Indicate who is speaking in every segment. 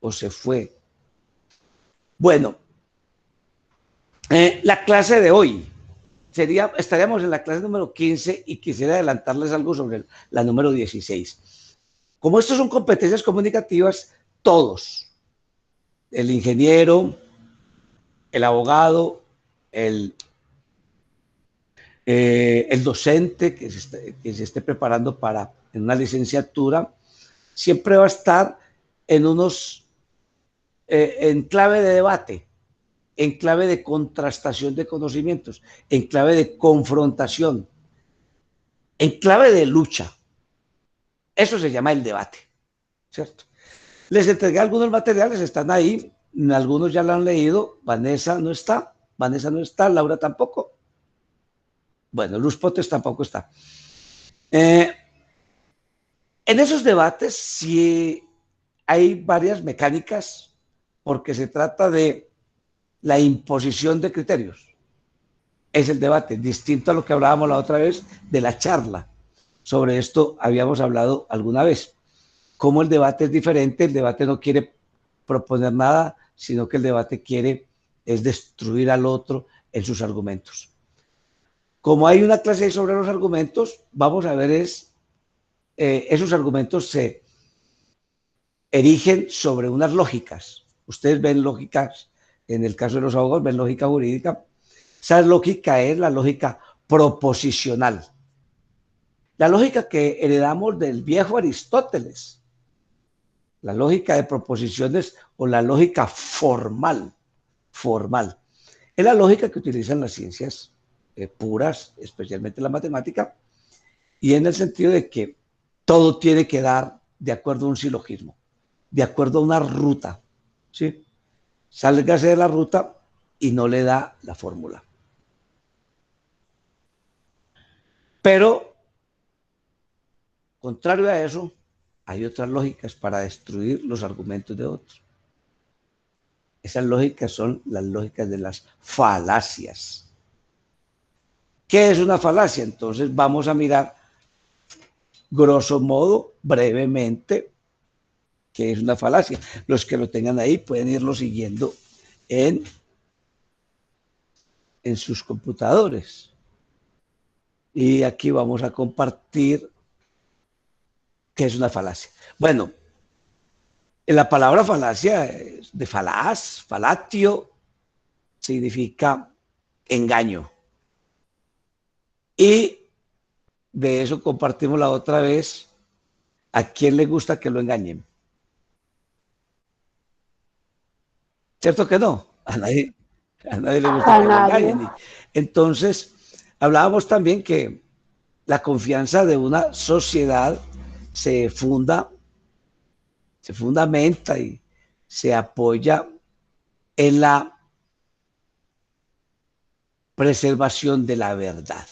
Speaker 1: o se fue. Bueno, la clase de hoy estaríamos en la clase número 15 y quisiera adelantarles algo sobre la número 16. Como estos son competencias comunicativas, todos, el ingeniero, el abogado, el docente que se esté preparando para en una licenciatura, siempre va a estar en clave de debate, en clave de contrastación de conocimientos, en clave de confrontación, en clave de lucha. Eso se llama el debate, ¿cierto? Les entregué algunos materiales, están ahí, algunos ya lo han leído. Vanessa no está, Laura tampoco. Bueno, Luz Potes tampoco está. En esos debates sí hay varias mecánicas, porque se trata de la imposición de criterios. Es el debate, distinto a lo que hablábamos la otra vez de la charla. Sobre esto habíamos hablado alguna vez. Cómo el debate es diferente, el debate no quiere proponer nada, sino que el debate quiere es destruir al otro en sus argumentos. Como hay una clase sobre los argumentos, vamos a ver esos argumentos se erigen sobre unas lógicas. Ustedes ven lógicas, en el caso de los abogados, ven lógica jurídica. Esa lógica es la lógica proposicional. La lógica que heredamos del viejo Aristóteles. La lógica de proposiciones o la lógica formal. Es la lógica que utilizan las ciencias puras, especialmente la matemática, y en el sentido de que todo tiene que dar de acuerdo a un silogismo, de acuerdo a una ruta, ¿sí? Sálgase de la ruta y no le da la fórmula. Pero, contrario a eso, hay otras lógicas para destruir los argumentos de otros. Esas lógicas son las lógicas de las falacias. ¿Qué es una falacia? Entonces vamos a mirar, grosso modo, brevemente, qué es una falacia. Los que lo tengan ahí pueden irlo siguiendo en sus computadores. Y aquí vamos a compartir qué es una falacia. Bueno, la palabra falacia de falaz, falatio, significa engaño. Y de eso compartimos la otra vez. ¿A quién le gusta que lo engañen? ¿Cierto que no? A nadie le gusta que lo engañen. Y entonces, hablábamos también que la confianza de una sociedad se fundamenta y se apoya en la preservación de la verdad.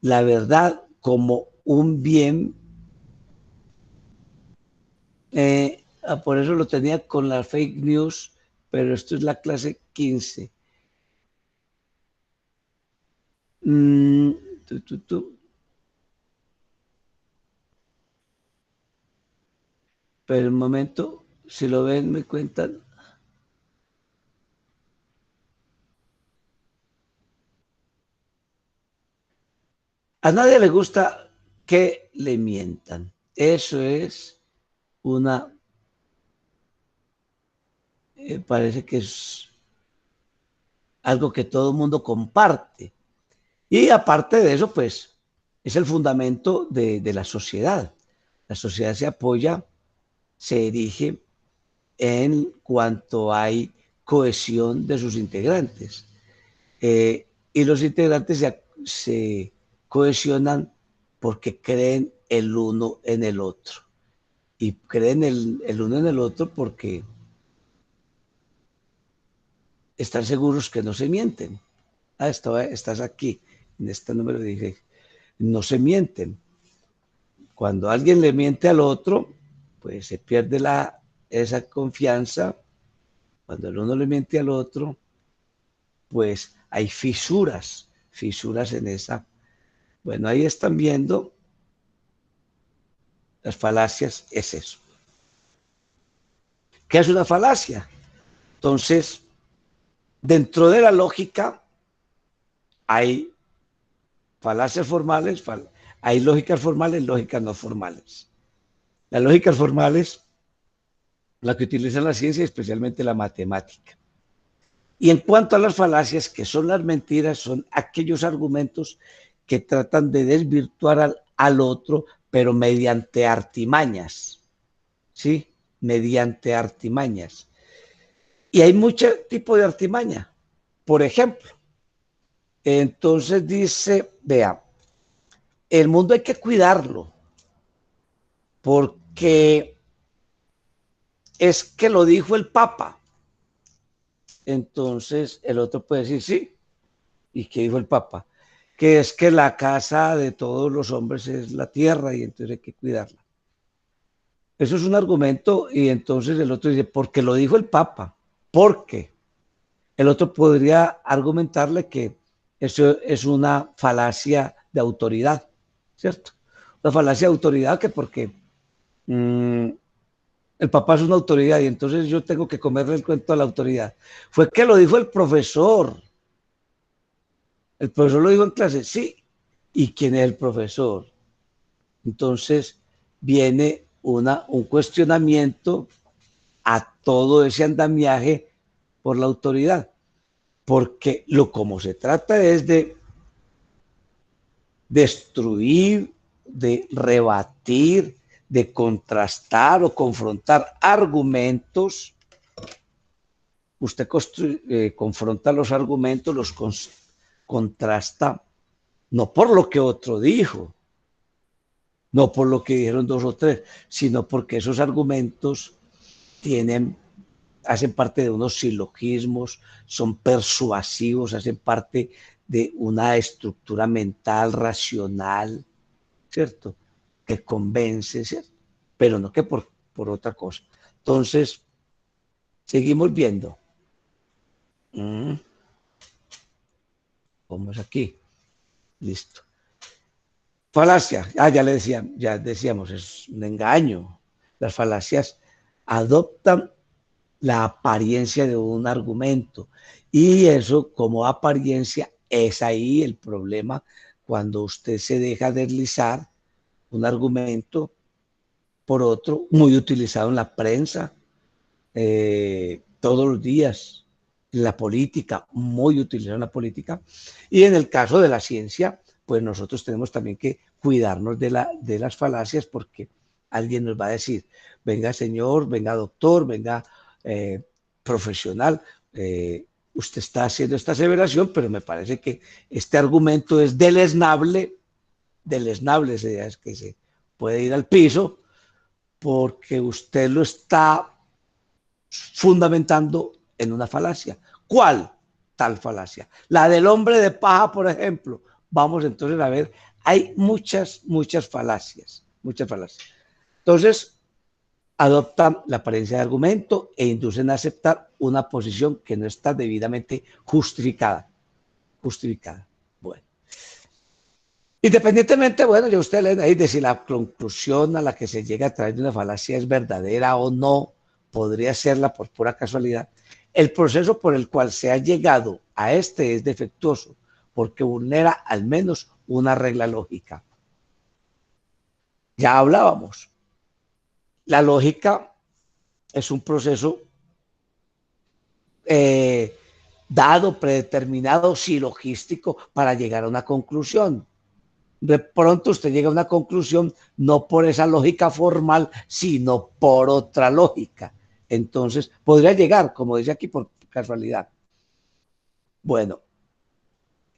Speaker 1: La verdad como un bien, por eso lo tenía con la fake news, pero esto es la clase 15. Pero un momento, si lo ven, me cuentan. A nadie le gusta que le mientan. Eso es una... parece que es algo que todo el mundo comparte. Y aparte de eso, pues, es el fundamento de la sociedad. La sociedad se apoya, se erige en cuanto hay cohesión de sus integrantes. Y los integrantes se cohesionan porque creen el uno en el otro. Y creen el uno en el otro porque están seguros que no se mienten. Estás aquí, en este número 16. No se mienten. Cuando alguien le miente al otro, pues se pierde esa confianza. Cuando el uno le miente al otro, pues hay fisuras en esa. Bueno, ahí están viendo las falacias, es eso. ¿Qué es una falacia? Entonces, dentro de la lógica hay falacias formales, hay lógicas formales, lógicas no formales. Las lógicas formales, las que utilizan la ciencia, especialmente la matemática. Y en cuanto a las falacias, que son las mentiras, son aquellos argumentos que tratan de desvirtuar al otro, pero mediante artimañas, ¿sí? Mediante artimañas. Y hay mucho tipo de artimaña. Por ejemplo, entonces dice, vea, el mundo hay que cuidarlo, porque es que lo dijo el Papa. Entonces el otro puede decir, sí, ¿y qué dijo el Papa? Que es que la casa de todos los hombres es la tierra y entonces hay que cuidarla. Eso es un argumento y entonces el otro dice, porque lo dijo el Papa, porque el otro podría argumentarle que eso es una falacia de autoridad, ¿cierto? Una falacia de autoridad que porque el Papa es una autoridad y entonces yo tengo que comerle el cuento a la autoridad. Fue que lo dijo el profesor. El profesor lo dijo en clase, sí. ¿Y quién es el profesor? Entonces viene un cuestionamiento a todo ese andamiaje por la autoridad, porque como se trata es de destruir, de rebatir, de contrastar o confrontar argumentos, usted confronta los argumentos, los contrasta, no por lo que otro dijo, no por lo que dijeron dos o tres, sino porque esos argumentos hacen parte de unos silogismos, son persuasivos, hacen parte de una estructura mental racional, ¿cierto? Que convence, ¿cierto? Pero no que por otra cosa. Entonces, seguimos viendo. Vamos aquí. Listo. Falacia. Ya decíamos, es un engaño. Las falacias adoptan la apariencia de un argumento. Y eso, como apariencia, es ahí el problema cuando usted se deja deslizar un argumento por otro, muy utilizado en la prensa, todos los días, en la política, muy utilizado en la política. Y en el caso de la ciencia, pues nosotros tenemos también que cuidarnos de las falacias porque alguien nos va a decir, venga señor, venga doctor, venga profesional, usted está haciendo esta aseveración, pero me parece que este argumento es deleznable, es que se puede ir al piso, porque usted lo está fundamentando en una falacia. ¿Cuál tal falacia? La del hombre de paja, por ejemplo. Vamos entonces a ver, hay muchas falacias, muchas falacias. Entonces, adoptan la apariencia de argumento e inducen a aceptar una posición que no está debidamente justificada. Bueno. Independientemente, bueno, ya usted lee ahí de si la conclusión a la que se llega a través de una falacia es verdadera o no, podría serla por pura casualidad. El proceso por el cual se ha llegado a este es defectuoso, porque vulnera al menos una regla lógica. Ya hablábamos. La lógica es un proceso dado, predeterminado, silogístico para llegar a una conclusión. De pronto usted llega a una conclusión no por esa lógica formal, sino por otra lógica. Entonces, podría llegar, como dice aquí, por casualidad. Bueno,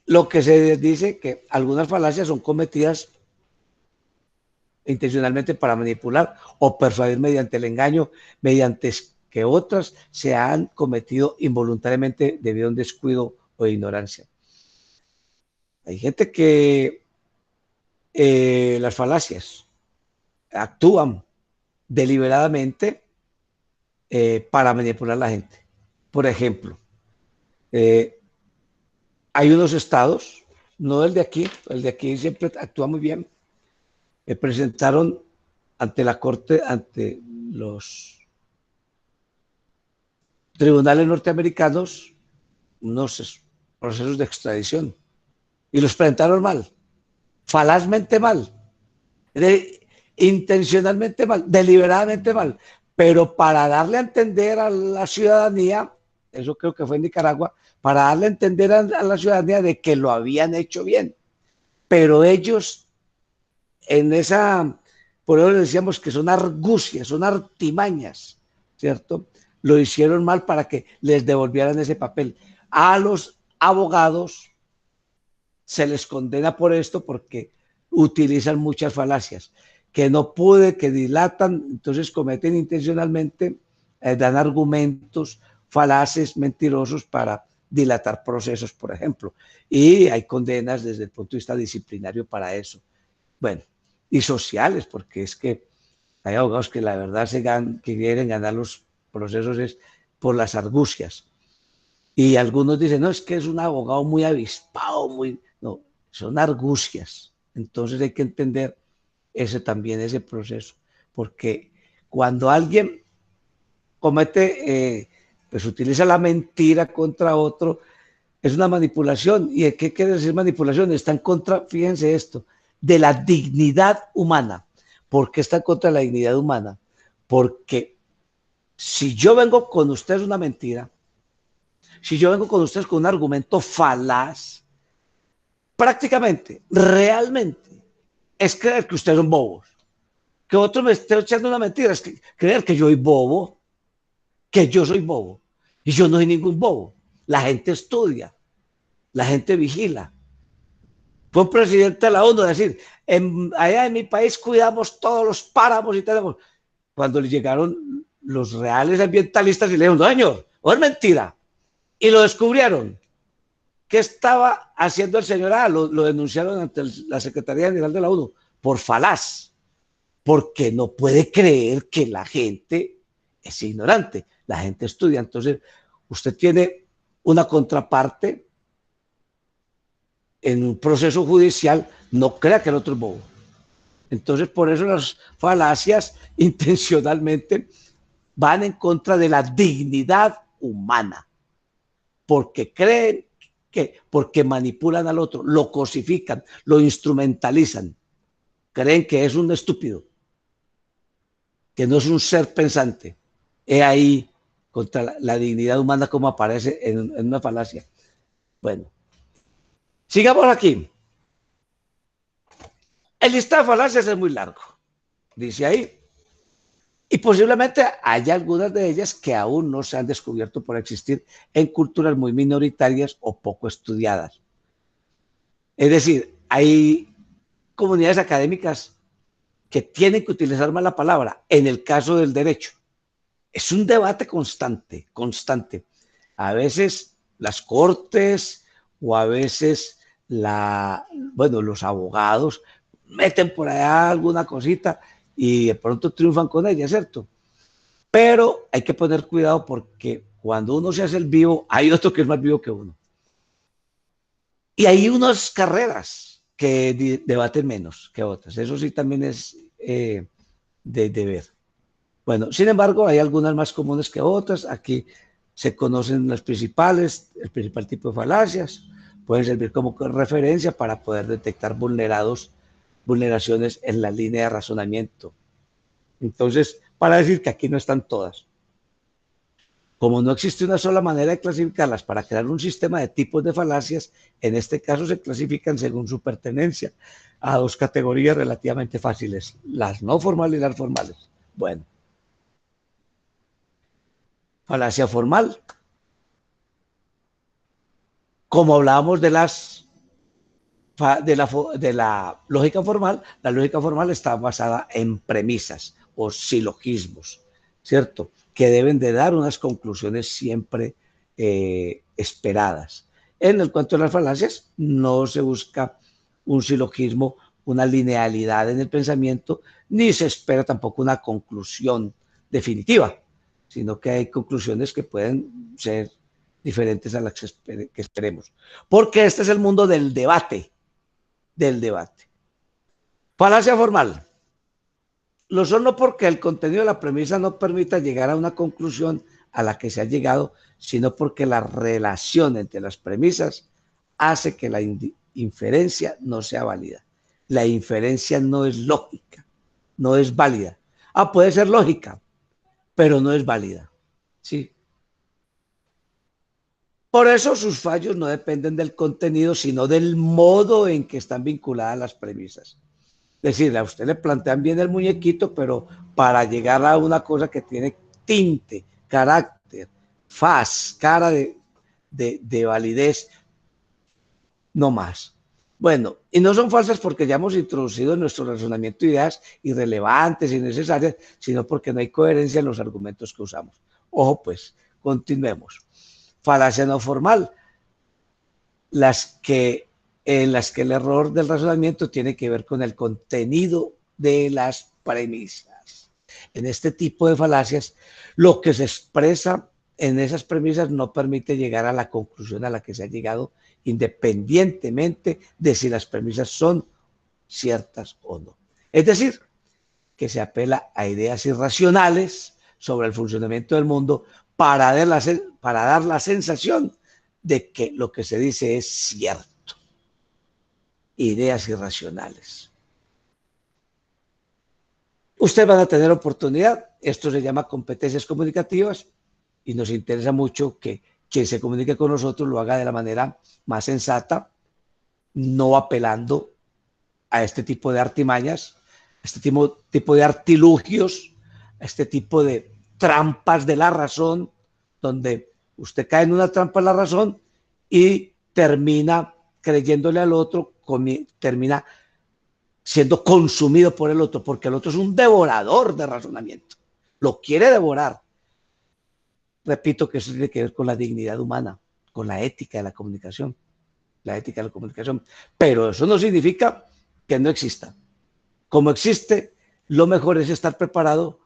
Speaker 1: lo que se dice que algunas falacias son cometidas intencionalmente para manipular o persuadir mediante el engaño, mediante que otras se han cometido involuntariamente debido a un descuido o ignorancia. Hay gente que las falacias actúan deliberadamente para manipular a la gente. Por ejemplo, hay unos estados, no el de aquí siempre actúa muy bien, presentaron ante la corte, ante los tribunales norteamericanos unos procesos de extradición y los presentaron mal, falazmente mal, intencionalmente mal, deliberadamente mal, pero para darle a entender a la ciudadanía, eso creo que fue en Nicaragua, para darle a entender a la ciudadanía de que lo habían hecho bien, pero ellos en esa, por eso decíamos que son argucias, son artimañas, ¿cierto? Lo hicieron mal para que les devolvieran ese papel. A los abogados se les condena por esto porque utilizan muchas falacias, que no pude, que dilatan, entonces cometen intencionalmente, dan argumentos falaces, mentirosos para dilatar procesos, por ejemplo. Y hay condenas desde el punto de vista disciplinario para eso. Bueno, y sociales, porque es que hay abogados que la verdad que quieren ganar los procesos es por las argucias. Y algunos dicen, no, es que es un abogado muy avispado, muy... No, son argucias. Entonces hay que entender ese también, ese proceso. Porque cuando alguien pues utiliza la mentira contra otro, es una manipulación. ¿Y qué quiere decir manipulación? Está en contra, fíjense esto, de la dignidad humana. ¿Por qué está en contra de la dignidad humana? Porque si yo vengo con ustedes una mentira, si yo vengo con ustedes con un argumento falaz, prácticamente, realmente, es creer que ustedes son bobos. Que otro me esté echando una mentira, es creer que yo soy bobo, que yo soy bobo. Y yo no soy ningún bobo. La gente estudia, la gente vigila. Fue un presidente de la ONU a decir, allá en mi país cuidamos todos los páramos y tenemos. Cuando le llegaron los reales ambientalistas y le dijeron, no, señor, o es mentira. Y lo descubrieron. ¿Qué estaba haciendo el señor A? Lo denunciaron ante la Secretaría General de la ONU por falaz, porque no puede creer que la gente es ignorante, la gente estudia. Entonces, usted tiene una contraparte en un proceso judicial, no crea que el otro es bobo. Entonces, por eso las falacias intencionalmente van en contra de la dignidad humana, porque creen porque manipulan al otro, lo cosifican, lo instrumentalizan, creen que es un estúpido, que no es un ser pensante. He ahí contra la dignidad humana como aparece en una falacia. Bueno, sigamos aquí. El listado de falacias es muy largo, dice ahí, y posiblemente haya algunas de ellas que aún no se han descubierto por existir en culturas muy minoritarias o poco estudiadas. Es decir, hay comunidades académicas que tienen que utilizar más la palabra en el caso del derecho. Es un debate constante, constante. A veces las cortes o a veces los abogados meten por allá alguna cosita y de pronto triunfan con ella, ¿cierto? Pero hay que poner cuidado porque cuando uno se hace el vivo, hay otro que es más vivo que uno. Y hay unas carreras que debaten menos que otras. Eso sí también es de ver. Bueno, sin embargo, hay algunas más comunes que otras. Aquí se conocen las principales, el principal tipo de falacias. Pueden servir como referencia para poder detectar vulneraciones en la línea de razonamiento. Entonces, para decir que aquí no están todas. Como no existe una sola manera de clasificarlas para crear un sistema de tipos de falacias, en este caso se clasifican según su pertenencia a dos categorías relativamente fáciles, las no formales y las formales. Bueno, falacia formal. Como hablábamos de la lógica formal, la lógica formal está basada en premisas o silogismos, ¿cierto? Que deben de dar unas conclusiones siempre esperadas. En el cuento de las falacias no se busca un silogismo, una linealidad en el pensamiento, ni se espera tampoco una conclusión definitiva, sino que hay conclusiones que pueden ser diferentes a las que esperemos. Porque este es el mundo del debate, del debate. Falacia formal. Lo son no porque el contenido de la premisa no permita llegar a una conclusión a la que se ha llegado, sino porque la relación entre las premisas hace que la inferencia no sea válida. La inferencia no es lógica, no es válida. Ah, puede ser lógica, pero no es válida. ¿Sí? Por eso sus fallos no dependen del contenido, sino del modo en que están vinculadas las premisas. Es decir, a usted le plantean bien el muñequito, pero para llegar a una cosa que tiene tinte, carácter, faz, cara de validez, no más. Bueno, y no son falsas porque ya hemos introducido en nuestro razonamiento ideas irrelevantes y necesarias, sino porque no hay coherencia en los argumentos que usamos. Ojo pues, continuemos. Falacia no formal, en las que el error del razonamiento tiene que ver con el contenido de las premisas. En este tipo de falacias, lo que se expresa en esas premisas no permite llegar a la conclusión a la que se ha llegado, independientemente de si las premisas son ciertas o no. Es decir, que se apela a ideas irracionales sobre el funcionamiento del mundo para dar la sensación de que lo que se dice es cierto. Ideas irracionales. Ustedes van a tener oportunidad, esto se llama competencias comunicativas y nos interesa mucho que quien se comunique con nosotros lo haga de la manera más sensata, no apelando a este tipo de artimañas, a este tipo de artilugios, a este tipo de trampas de la razón, donde usted cae en una trampa de la razón y termina creyéndole al otro, termina siendo consumido por el otro, porque el otro es un devorador de razonamiento, lo quiere devorar. Repito que eso tiene que ver con la dignidad humana, con la ética de la comunicación, pero eso no significa que no exista. Como existe, lo mejor es estar preparado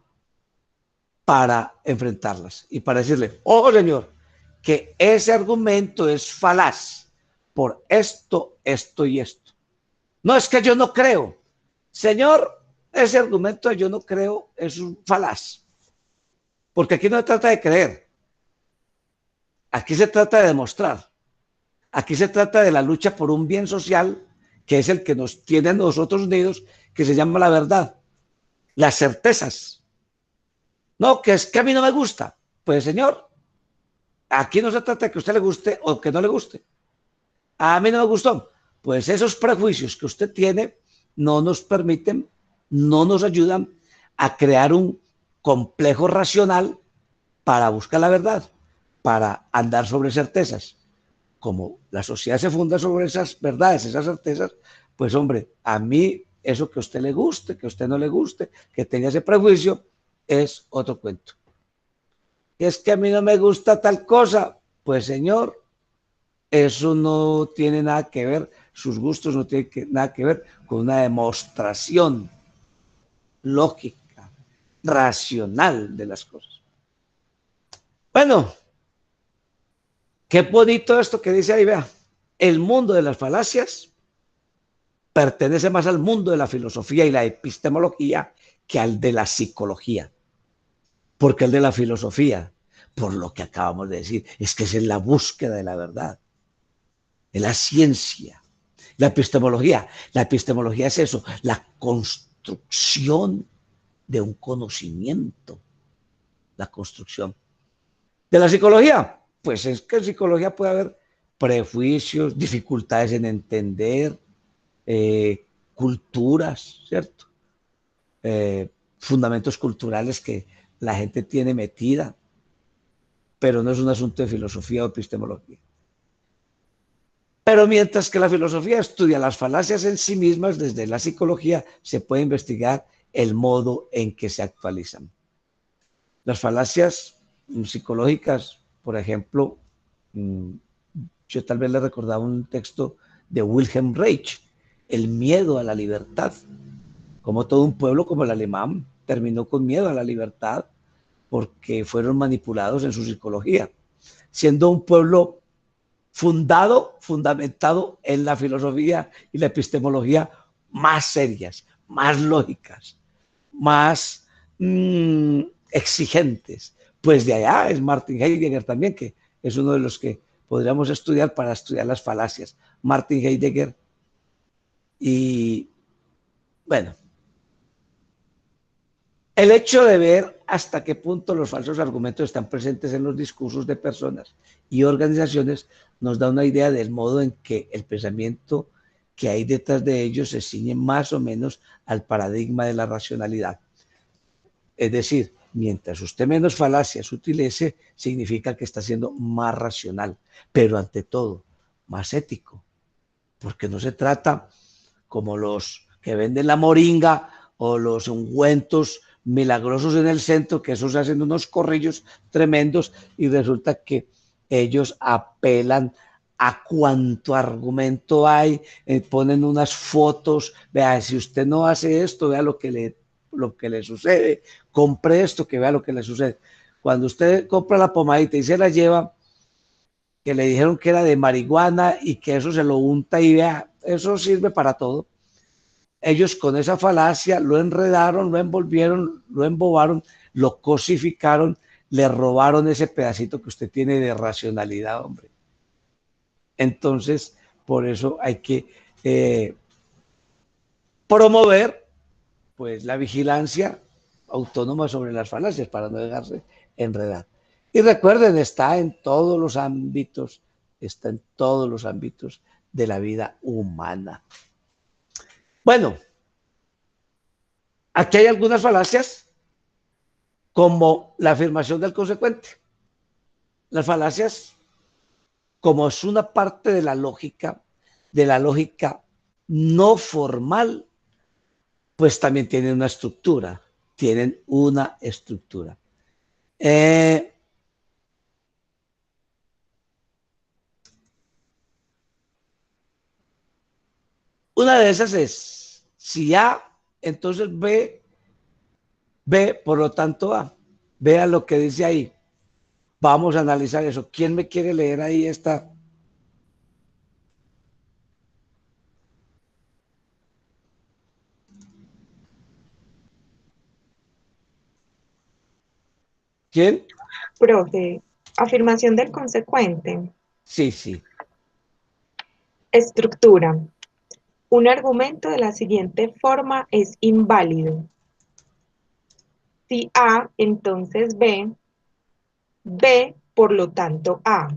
Speaker 1: para enfrentarlas y para decirle, ojo señor, que ese argumento es falaz por esto, esto y esto. No es que yo no creo. Señor, ese argumento de yo no creo es un falaz. Porque aquí no se trata de creer. Aquí se trata de demostrar. Aquí se trata de la lucha por un bien social que es el que nos tiene a nosotros unidos, que se llama la verdad, las certezas. No, que es que a mí no me gusta. Pues señor, aquí no se trata de que a usted le guste o que no le guste. A mí no me gustó. Pues esos prejuicios que usted tiene no nos permiten, no nos ayudan a crear un complejo racional para buscar la verdad, para andar sobre certezas. Como la sociedad se funda sobre esas verdades, esas certezas, pues hombre, a mí eso que a usted le guste, que a usted no le guste, que tenga ese prejuicio, es otro cuento. Es que a mí no me gusta tal cosa, pues señor, eso no tiene nada que ver, sus gustos no tienen nada que ver con una demostración lógica, racional de las cosas. Bueno, qué bonito esto que dice ahí, vea. El mundo de las falacias pertenece más al mundo de la filosofía y la epistemología que al de la psicología. Porque el de la filosofía, por lo que acabamos de decir, es que es en la búsqueda de la verdad, de la ciencia. La epistemología es eso, la construcción de un conocimiento, la construcción. De la psicología, pues es que en psicología puede haber prejuicios, dificultades en entender, culturas, ¿cierto? Fundamentos culturales que la gente tiene metida, pero no es un asunto de filosofía o epistemología. Pero mientras que la filosofía estudia las falacias en sí mismas, desde la psicología se puede investigar el modo en que se actualizan. Las falacias psicológicas, por ejemplo, yo tal vez le recordaba un texto de Wilhelm Reich, El miedo a la libertad, como todo un pueblo como el alemán terminó con miedo a la libertad porque fueron manipulados en su psicología, siendo un pueblo fundamentado en la filosofía y la epistemología más serias, más lógicas, más exigentes. Pues de allá es Martin Heidegger también, que es uno de los que podríamos estudiar para estudiar las falacias. Martin Heidegger. Y bueno, el hecho de ver hasta qué punto los falsos argumentos están presentes en los discursos de personas y organizaciones nos da una idea del modo en que el pensamiento que hay detrás de ellos se ciñe más o menos al paradigma de la racionalidad. Es decir, mientras usted menos falacias utilice, significa que está siendo más racional, pero ante todo, más ético, porque no se trata como los que venden la moringa o los ungüentos milagrosos en el centro, que esos hacen unos corrillos tremendos y resulta que ellos apelan a cuánto argumento hay, ponen unas fotos, vea, si usted no hace esto, vea lo que le sucede, compre esto, que vea lo que le sucede. Cuando usted compra la pomadita y se la lleva, que le dijeron que era de marihuana y que eso se lo unta y vea, eso sirve para todo. Ellos con esa falacia lo enredaron, lo envolvieron, lo embobaron, lo cosificaron, le robaron ese pedacito que usted tiene de racionalidad, hombre. Entonces, por eso hay que promover pues la vigilancia autónoma sobre las falacias para no dejarse enredar. Y recuerden, está en todos los ámbitos de la vida humana. Bueno, aquí hay algunas falacias, como la afirmación del consecuente. Las falacias, como es una parte de la lógica no formal, pues también tienen una estructura, una de esas es, si A, entonces B, por lo tanto A. Vea lo que dice ahí. Vamos a analizar eso. ¿Quién me quiere leer ahí esta? ¿Quién?
Speaker 2: Profe, afirmación del consecuente.
Speaker 1: Sí, sí.
Speaker 2: Estructura. Un argumento de la siguiente forma es inválido. Si A, entonces B, B, por lo tanto A.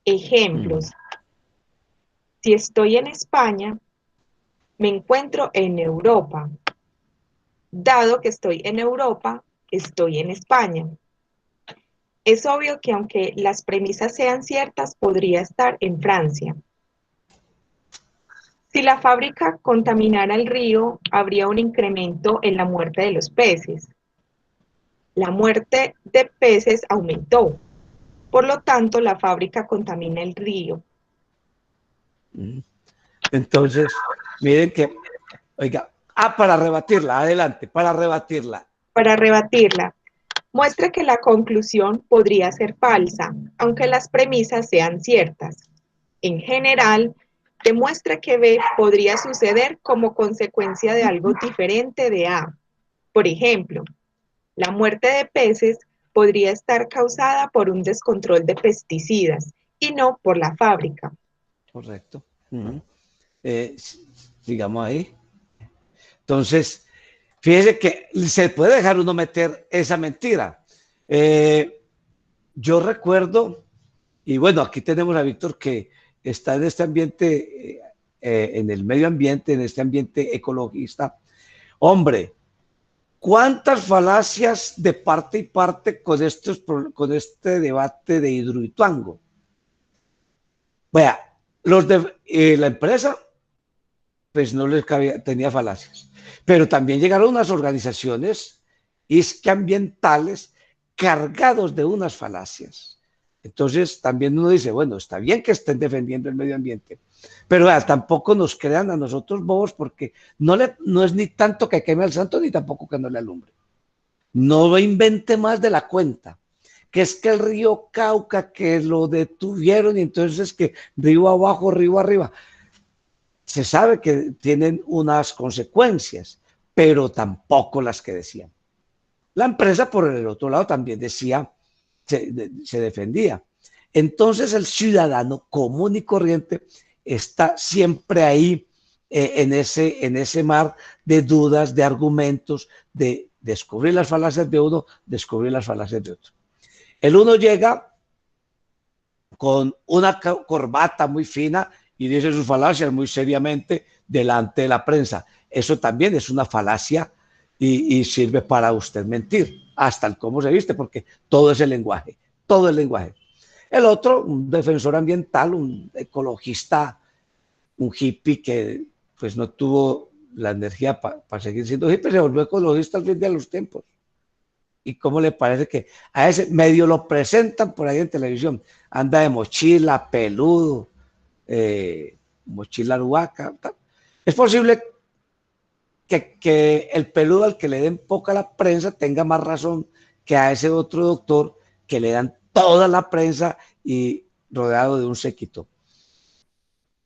Speaker 2: Ejemplos. Si estoy en España, me encuentro en Europa. Dado que estoy en Europa, estoy en España. Es obvio que aunque las premisas sean ciertas, podría estar en Francia. Si la fábrica contaminara el río, habría un incremento en la muerte de los peces. La muerte de peces aumentó. Por lo tanto, la fábrica contamina el río.
Speaker 1: Entonces, miren que, oiga, para rebatirla, adelante, para rebatirla.
Speaker 2: Para rebatirla, muestra que la conclusión podría ser falsa, aunque las premisas sean ciertas. En general, demuestra que B podría suceder como consecuencia de algo diferente de A. Por ejemplo, la muerte de peces podría estar causada por un descontrol de pesticidas y no por la fábrica.
Speaker 1: Correcto. Sigamos ahí. Entonces, fíjese que se puede dejar uno meter esa mentira. Yo recuerdo, y bueno, aquí tenemos a Víctor que está en este ambiente, en el medio ambiente, en este ambiente ecologista. Hombre, ¿cuántas falacias de parte y parte con este debate de Hidroituango? Vea, la empresa, pues no les tenía falacias, pero también llegaron unas organizaciones ambientales cargados de unas falacias. Entonces también uno dice, bueno, está bien que estén defendiendo el medio ambiente, pero tampoco nos crean a nosotros bobos porque no es ni tanto que queme al santo ni tampoco que no le alumbre. No lo invente más de la cuenta, que es que el río Cauca, que lo detuvieron y entonces es que río abajo, río arriba. Se sabe que tienen unas consecuencias, pero tampoco las que decían. La empresa, por el otro lado, también decía, se defendía. Entonces el ciudadano común y corriente está siempre ahí en ese mar de dudas, de argumentos, de descubrir las falacias de uno, descubrir las falacias de otro. El uno llega con una corbata muy fina y dice sus falacias muy seriamente delante de la prensa. Eso también es una falacia y sirve para usted mentir, hasta el cómo se viste, porque todo es el lenguaje, todo el lenguaje. El otro, un defensor ambiental, un ecologista, un hippie que pues no tuvo la energía para seguir siendo hippie, se volvió ecologista al fin de los tiempos. ¿Y cómo le parece que a ese medio lo presentan por ahí en televisión? Anda de mochila, peludo, mochila aruaca. Es posible que el peludo al que le den poca la prensa tenga más razón que a ese otro doctor que le dan toda la prensa y rodeado de un séquito.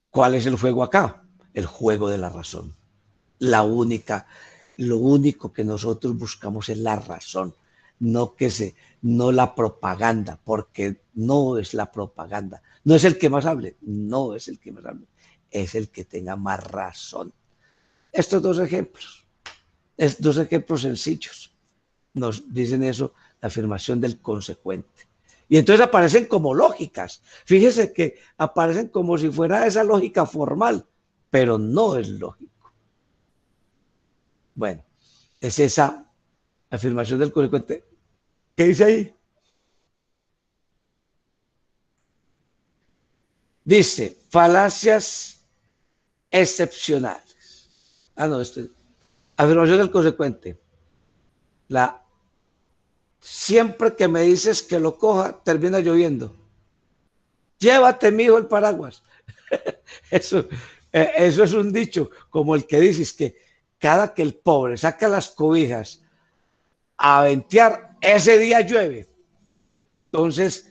Speaker 1: ¿Cuál es el juego acá? El juego de la razón. Lo único que nosotros buscamos es la razón, no la propaganda, porque no es la propaganda. No es el que más hable, no es el que más hable, es el que tenga más razón. Estos dos ejemplos sencillos, nos dicen eso, la afirmación del consecuente. Y entonces aparecen como lógicas. Fíjese que aparecen como si fuera esa lógica formal, pero no es lógico. Bueno, es esa afirmación del consecuente. ¿Qué dice ahí? Dice, falacias excepcionales. Afirmación del consecuente. Siempre que me dices que lo coja, termina lloviendo. Llévate, mijo, el paraguas. Eso es un dicho, como el que dices que cada que el pobre saca las cobijas a ventear, ese día llueve. Entonces,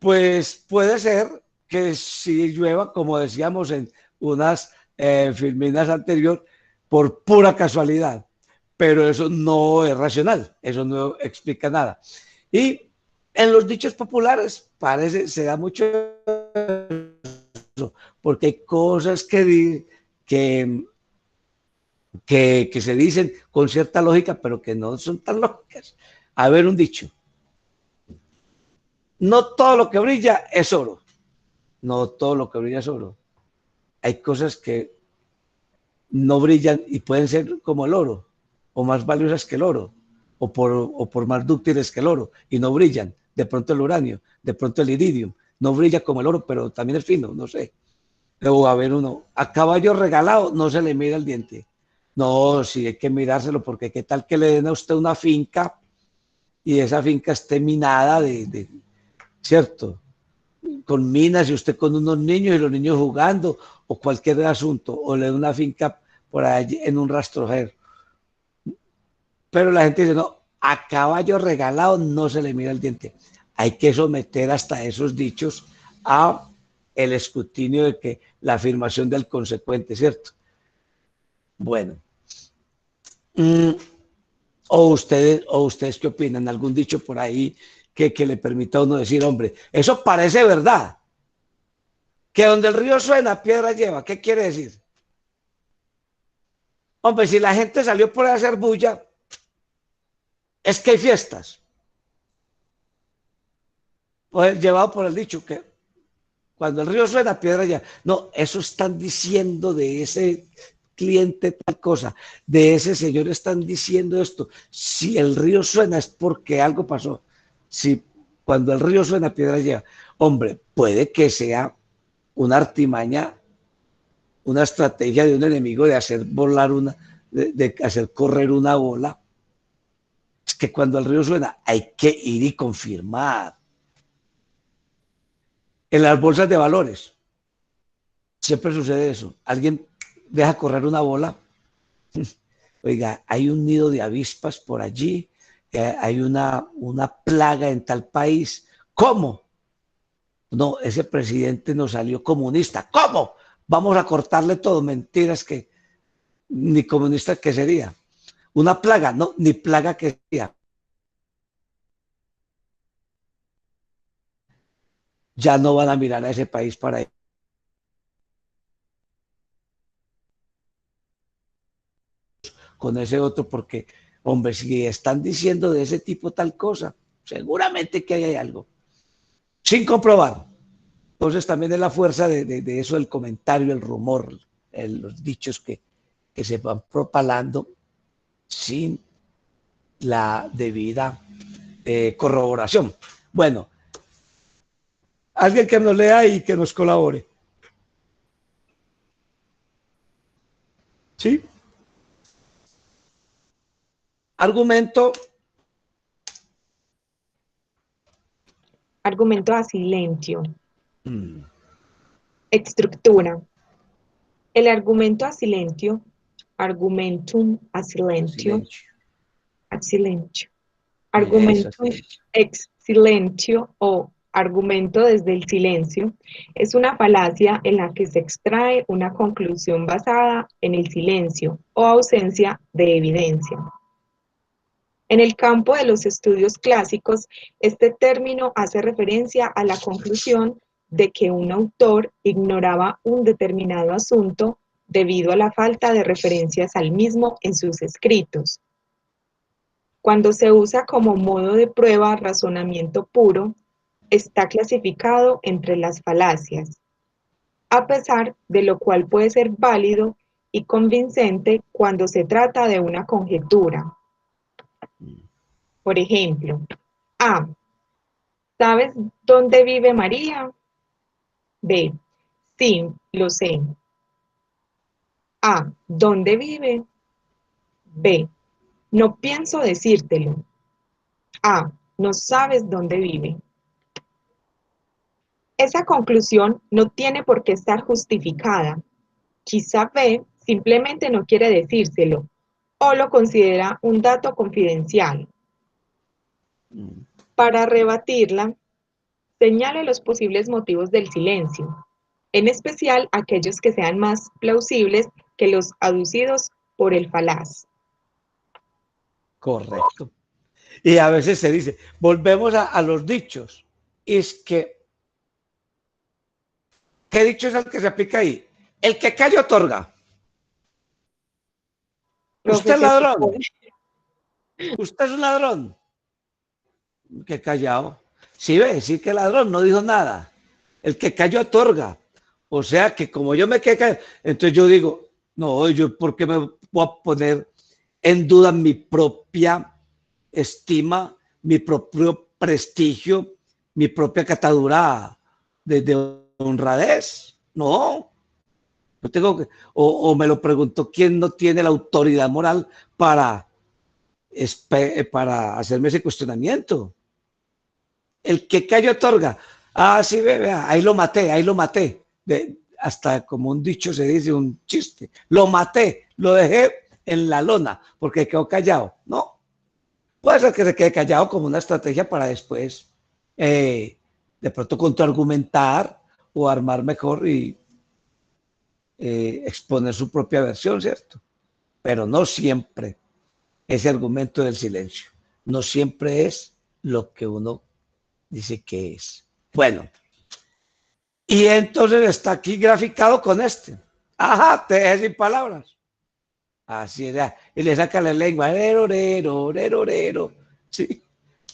Speaker 1: pues puede ser que si llueva, como decíamos en unas filminas anteriores, por pura casualidad. Pero eso no es racional, eso no explica nada. Y en los dichos populares se da mucho eso, porque hay cosas que se dicen con cierta lógica, pero que no son tan lógicas. A ver, un dicho. No todo lo que brilla es oro. No todo lo que brilla es oro. Hay cosas que no brillan y pueden ser como el oro, o más valiosas que el oro, o por más dúctiles que el oro, y no brillan. De pronto el uranio, de pronto el iridium, no brilla como el oro, pero también es fino, no sé. O a ver uno, a caballo regalado no se le mira el diente. No, sí hay que mirárselo, porque qué tal que le den a usted una finca y esa finca esté minada ¿cierto? Con minas y usted con unos niños y los niños jugando o cualquier asunto, o le da una finca por ahí en un rastrojero. Pero la gente dice, no, a caballo regalado no se le mira el diente. Hay que someter hasta esos dichos a el escrutinio de que la afirmación del consecuente, ¿cierto? Bueno. ¿O ustedes qué opinan? ¿Algún dicho por ahí que le permita a uno decir, hombre, eso parece verdad? Que donde el río suena, piedra lleva. ¿Qué quiere decir? Hombre, si la gente salió por ahí a hacer bulla, es que hay fiestas. Pues llevado por el dicho que cuando el río suena, piedra lleva. No, eso están diciendo de ese cliente tal cosa, de ese señor están diciendo esto. Si el río suena es porque algo pasó. Si cuando el río suena, piedra lleva. Hombre, puede que sea una artimaña, una estrategia de un enemigo de hacer volar de hacer correr una bola. Es que cuando el río suena hay que ir y confirmar. En las bolsas de valores siempre sucede eso. Alguien deja correr una bola. Oiga, hay un nido de avispas por allí, hay una plaga en tal país. ¿Cómo? No, ese presidente nos salió comunista. ¿Cómo? Vamos a cortarle todo. Mentiras, que ni comunista que sería. una plaga, no, ni plaga que sea. Ya no van a mirar a ese país para ir con ese otro, porque, hombre, si están diciendo de ese tipo tal cosa, seguramente que hay algo, sin comprobar. Entonces también es la fuerza de eso, el comentario, el rumor, los dichos que se van propalando sin la debida corroboración. Bueno, alguien que nos lea y que nos colabore. ¿Sí? Argumento.
Speaker 2: Argumento a silentio. Estructura. El argumento a silentio, argumentum a silentio, a silentio. Argumentum ex silentio o argumento desde el silencio es una falacia en la que se extrae una conclusión basada en el silencio o ausencia de evidencia. En el campo de los estudios clásicos, este término hace referencia a la conclusión de que un autor ignoraba un determinado asunto debido a la falta de referencias al mismo en sus escritos. Cuando se usa como modo de prueba razonamiento puro, está clasificado entre las falacias, a pesar de lo cual puede ser válido y convincente cuando se trata de una conjetura. Por ejemplo, A. ¿Sabes dónde vive María? B. Sí, lo sé. A. ¿Dónde vive? B. No pienso decírtelo. A. No sabes dónde vive. Esa conclusión no tiene por qué estar justificada. Quizá B simplemente no quiere decírselo o lo considera un dato confidencial. Para rebatirla, señale los posibles motivos del silencio, en especial aquellos que sean más plausibles que los aducidos por el falaz.
Speaker 1: Correcto. Y a veces se dice, volvemos a los dichos. Es que, ¿qué dicho es el que se aplica ahí? El que calla otorga. Usted es ladrón. Usted es un ladrón. Que callado. Sí, ve, sí que ladrón, no dijo nada. El que calló otorga. O sea que como yo me quedé callado, entonces yo digo, no, yo ¿por qué me voy a poner en duda mi propia estima, mi propio prestigio, mi propia catadura de honradez? No, yo tengo que, o me lo preguntó quién no tiene la autoridad moral para hacerme ese cuestionamiento. El que calla otorga. Ah, sí, vea, ahí lo maté, ahí lo maté. Hasta como un dicho se dice, un chiste. Lo maté, lo dejé en la lona porque quedó callado. No, puede ser que se quede callado como una estrategia para después de pronto contraargumentar o armar mejor y exponer su propia versión, ¿cierto? Pero no siempre ese argumento del silencio. No siempre es lo que uno dice que es. Bueno, y entonces está aquí graficado con este. Ajá, te dejé sin palabras. Así era. Y le saca la lengua. Orero. Sí.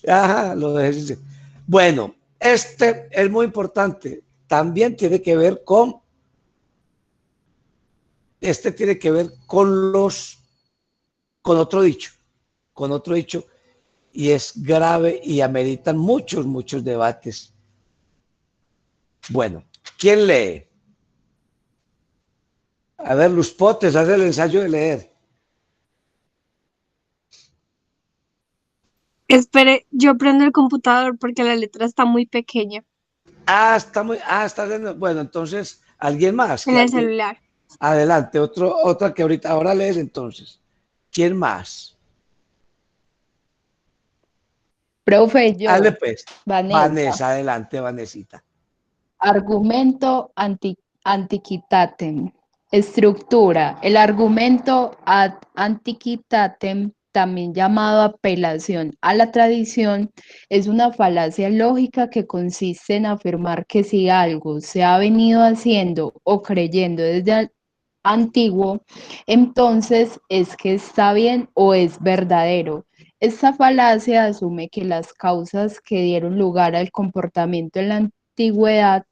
Speaker 1: Ajá, lo dejé sin. Bueno, este es muy importante. También tiene que ver con. Este tiene que ver con con otro dicho. Con otro dicho. Y es grave y ameritan muchos debates. Bueno, ¿quién lee? A ver, Luz Potes, haz el ensayo de leer.
Speaker 3: Espere, yo prendo el computador porque la letra está muy pequeña.
Speaker 1: Está haciendo, bueno, entonces, ¿alguien más?
Speaker 3: En el celular.
Speaker 1: Adelante, otra que ahora lees entonces. ¿Quién más?
Speaker 4: Profe,
Speaker 1: Dale
Speaker 4: yo,
Speaker 1: pues.
Speaker 4: Vanessa.
Speaker 1: Vanessa, adelante, Vanesita.
Speaker 4: Argumento antiquitatem. Estructura. El argumento ad antiquitatem, también llamado apelación a la tradición, es una falacia lógica que consiste en afirmar que si algo se ha venido haciendo o creyendo desde antiguo, entonces es que está bien o es verdadero. Esta falacia asume que las causas que dieron lugar al comportamiento en la antigüedad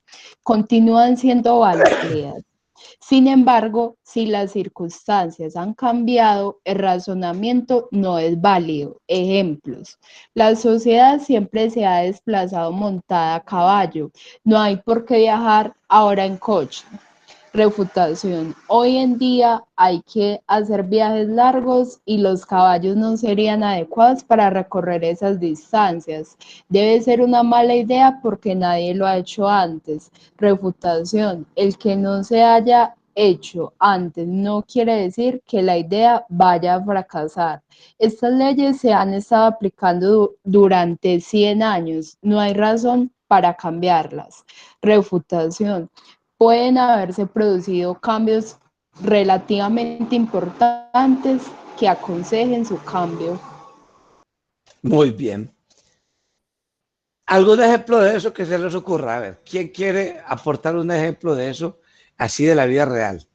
Speaker 4: continúan siendo válidas. Sin embargo, si las circunstancias han cambiado, el razonamiento no es válido. Ejemplos: la sociedad siempre se ha desplazado montada a caballo. No hay por qué viajar ahora en coche. Refutación: hoy en día hay que hacer viajes largos y los caballos no serían adecuados para recorrer esas distancias. Debe ser una mala idea porque nadie lo ha hecho antes. Refutación: el que no se haya hecho antes no quiere decir que la idea vaya a fracasar. Estas leyes se han estado aplicando durante 100 años. No hay razón para cambiarlas. Refutación: pueden haberse producido cambios relativamente importantes que aconsejen su cambio.
Speaker 1: Muy bien. ¿Algún ejemplo de eso que se les ocurra? A ver, ¿quién quiere aportar un ejemplo de eso así de la vida real?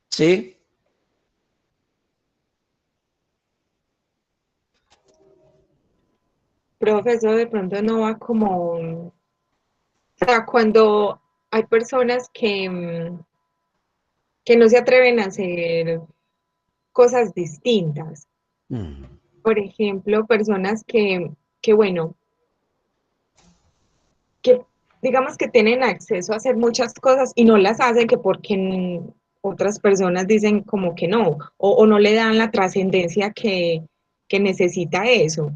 Speaker 1: ¿Sí?
Speaker 2: Profesor, de pronto no va como, o sea, cuando hay personas que no se atreven a hacer cosas distintas. Por ejemplo, personas que bueno, que digamos que tienen acceso a hacer muchas cosas y no las hacen que porque otras personas dicen como que no, o no le dan la trascendencia que necesita eso.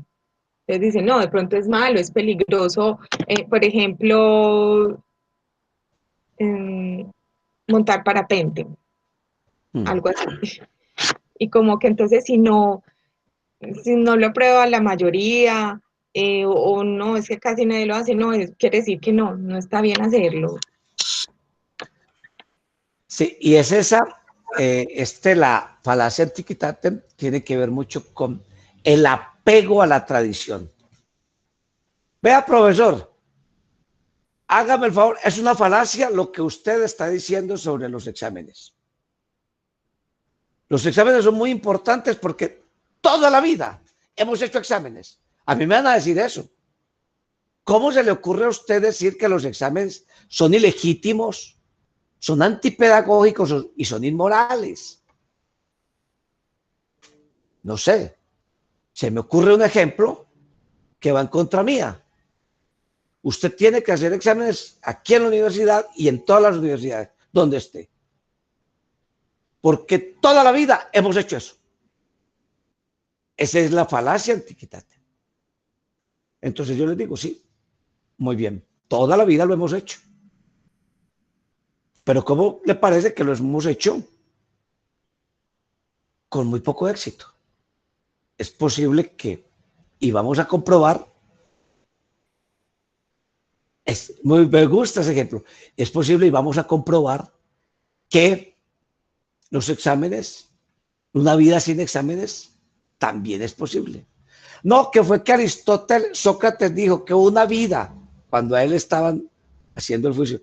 Speaker 2: Entonces dicen, no, de pronto es malo, es peligroso, por ejemplo, montar parapente, algo así. Y como que entonces si no lo aprueba la mayoría, o no, es que casi nadie lo hace, no, quiere decir que no, no está bien hacerlo.
Speaker 1: Sí, y es esa, la falacia antiquitatem tiene que ver mucho con el apego a la tradición. Vea, profesor, hágame el favor, es una falacia lo que usted está diciendo sobre los exámenes. Los exámenes son muy importantes porque toda la vida hemos hecho exámenes. A mí me van a decir eso. ¿Cómo se le ocurre a usted decir que los exámenes son ilegítimos, son antipedagógicos y son inmorales? No sé. Se me ocurre un ejemplo que va en contra mía. Usted tiene que hacer exámenes aquí en la universidad y en todas las universidades, donde esté. Porque toda la vida hemos hecho eso. Esa es la falacia antiquitatem. Entonces yo les digo, sí, muy bien, toda la vida lo hemos hecho. Pero ¿cómo le parece que lo hemos hecho con muy poco éxito? Es posible que, y vamos a comprobar, me gusta ese ejemplo, es posible y vamos a comprobar que los exámenes, una vida sin exámenes, también es posible. No, que fue que Sócrates dijo que una vida, cuando a él estaban haciendo el juicio,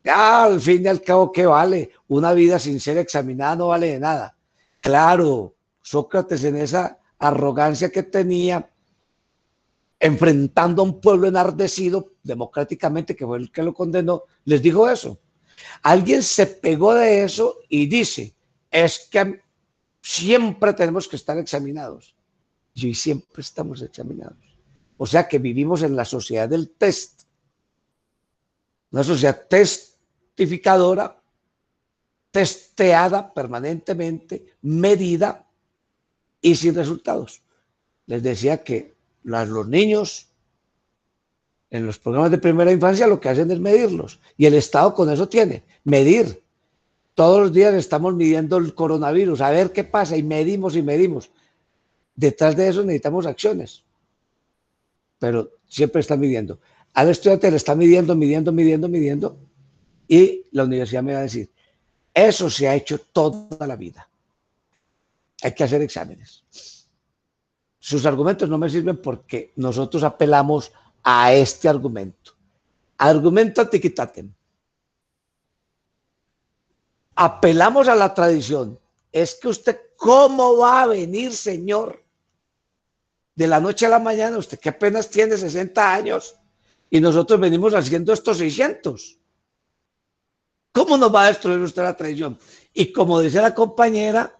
Speaker 1: al fin y al cabo, ¿qué vale? Una vida sin ser examinada no vale de nada. Claro, Sócrates en esa arrogancia que tenía, enfrentando a un pueblo enardecido democráticamente, que fue el que lo condenó, les dijo eso. Alguien se pegó de eso y dice, es que siempre tenemos que estar examinados. Y siempre estamos examinados. O sea que vivimos en la sociedad del test. Una sociedad testificadora, testeada permanentemente, medida y sin resultados. Les decía que los niños en los programas de primera infancia lo que hacen es medirlos. Y el Estado con eso tiene, medir. Todos los días estamos midiendo el coronavirus, a ver qué pasa, y medimos y medimos. Detrás de eso necesitamos acciones. pero siempre está midiendo. Al estudiante le está midiendo, y la universidad me va a decir, eso se ha hecho toda la vida. Hay que hacer exámenes. Sus argumentos no me sirven porque nosotros apelamos a este argumento. Argumento antiquitatem. Apelamos a la tradición. Es que usted, ¿cómo va a venir, señor? De la noche a la mañana, usted que apenas tiene 60 años y nosotros venimos haciendo estos 600. ¿Cómo nos va a destruir usted la tradición? Y como dice la compañera,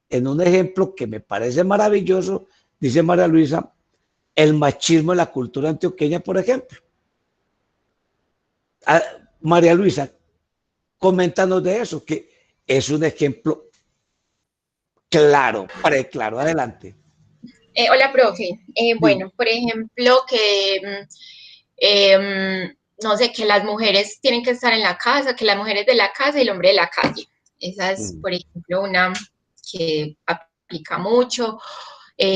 Speaker 1: en un ejemplo que me parece maravilloso, dice María Luisa, el machismo en la cultura antioqueña, por ejemplo. María Luisa, coméntanos de eso, que es un ejemplo claro, preclaro. Adelante.
Speaker 5: Hola, profe. Bueno, por ejemplo, no sé, que las mujeres tienen que estar en la casa, que las mujeres de la casa y el hombre de la calle. Esa es, por ejemplo, una que aplica mucho. Por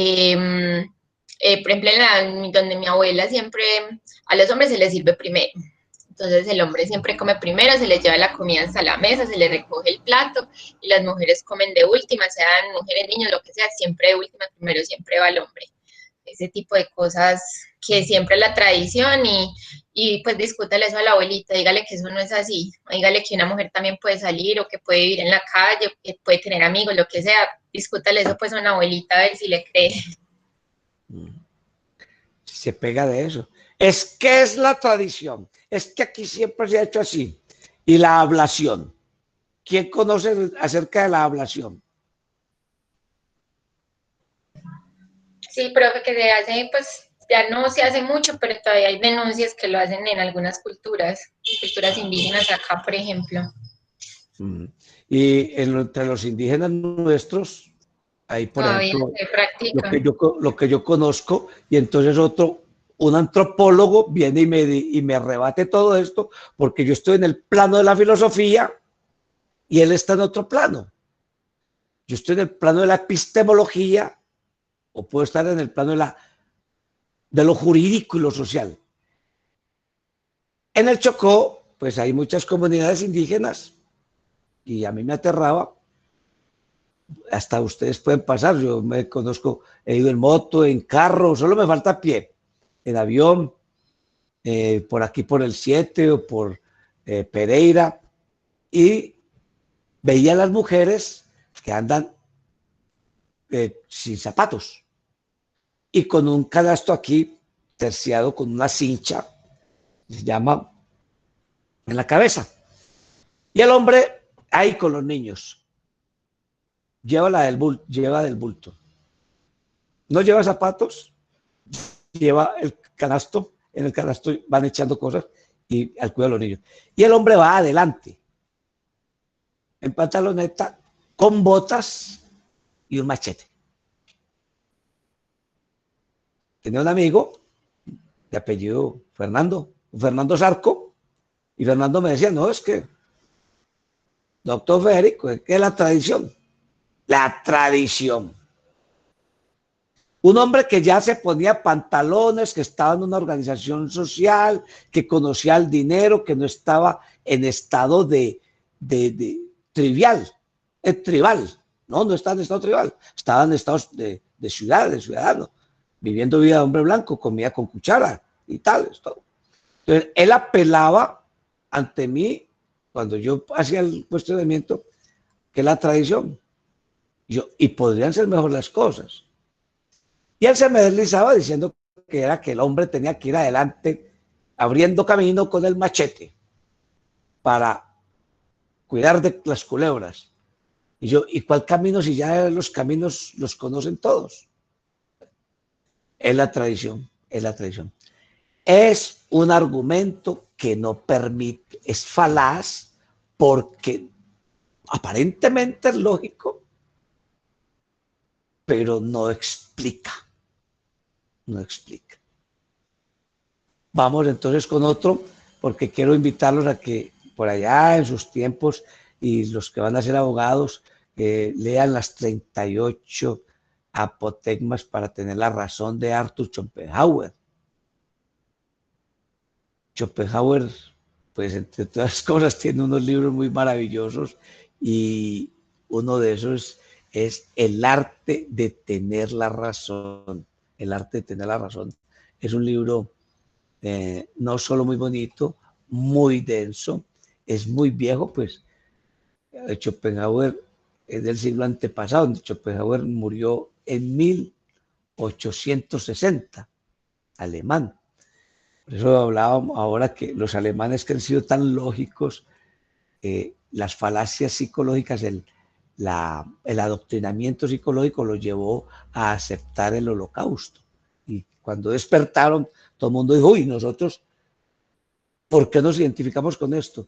Speaker 5: ejemplo, donde mi abuela siempre, a los hombres se les sirve primero. Entonces el hombre siempre come primero, se les lleva la comida hasta la mesa, se les recoge el plato y las mujeres comen de última, sean mujeres, niños, lo que sea, siempre de última, primero siempre va el hombre. Ese tipo de cosas que siempre es la tradición y pues discútale eso a la abuelita, dígale que eso no es así, dígale que una mujer también puede salir o que puede vivir en la calle, que puede tener amigos, lo que sea, discútale eso pues a una abuelita a ver si le cree.
Speaker 1: Se pega de eso. Es que es la tradición, es que aquí siempre se ha hecho así. Y la ablación. ¿Quién conoce acerca de la ablación?
Speaker 5: Sí, profe, que se hace, pues ya no se hace mucho, pero todavía hay denuncias que lo hacen en algunas culturas indígenas acá, por ejemplo.
Speaker 1: Y entre los indígenas nuestros, hay, por ejemplo, lo que yo conozco, y entonces un antropólogo viene y me rebate todo esto, porque yo estoy en el plano de la filosofía y él está en otro plano. Yo estoy en el plano de la epistemología, o puedo estar en el plano de lo jurídico y lo social. En el Chocó, pues hay muchas comunidades indígenas, y a mí me aterraba. Hasta ustedes pueden pasar, yo me conozco, he ido en moto, en carro, solo me falta pie, en avión, por aquí por el 7 o por Pereira, y veía a las mujeres que andan sin zapatos y con un canasto aquí terciado con una cincha, se llama, en la cabeza, y el hombre ahí con los niños. Lleva del bulto. No lleva zapatos, lleva el canasto, en el canasto van echando cosas y al cuidado de los niños. Y el hombre va adelante, en pantaloneta, con botas y un machete. Tenía un amigo de apellido Fernando Zarco, y Fernando me decía, no, es que, doctor Federico, es que es la tradición. La tradición. Un hombre que ya se ponía pantalones, que estaba en una organización social, que conocía el dinero, que no estaba en estado de tribal. No estaba en estado tribal, estaba en estado de ciudad, de ciudadano, viviendo vida de hombre blanco, comía con cuchara y tal. Todo. Entonces, él apelaba ante mí, cuando yo hacía el cuestionamiento, que la tradición. Y podrían ser mejor las cosas. Y él se me deslizaba diciendo que era que el hombre tenía que ir adelante, abriendo camino con el machete para cuidar de las culebras. Y yo, ¿y cuál camino si ya los caminos los conocen todos? Es la tradición, es la tradición. Es un argumento que no permite, es falaz, porque aparentemente es lógico, pero no explica. No explica. Vamos entonces con otro, porque quiero invitarlos a que por allá en sus tiempos y los que van a ser abogados lean las 38 apotegmas para tener la razón de Arthur Schopenhauer. Schopenhauer, pues entre todas las cosas, tiene unos libros muy maravillosos y uno de esos es El arte de tener la razón. El arte de tener la razón. Es un libro no solo muy bonito, muy denso, es muy viejo, pues Schopenhauer es del siglo antepasado. Schopenhauer murió en 1860, alemán. Por eso hablábamos ahora que los alemanes que han sido tan lógicos, las falacias psicológicas, el adoctrinamiento psicológico los llevó a aceptar el holocausto. Y cuando despertaron, todo el mundo dijo, uy, nosotros, ¿por qué nos identificamos con esto?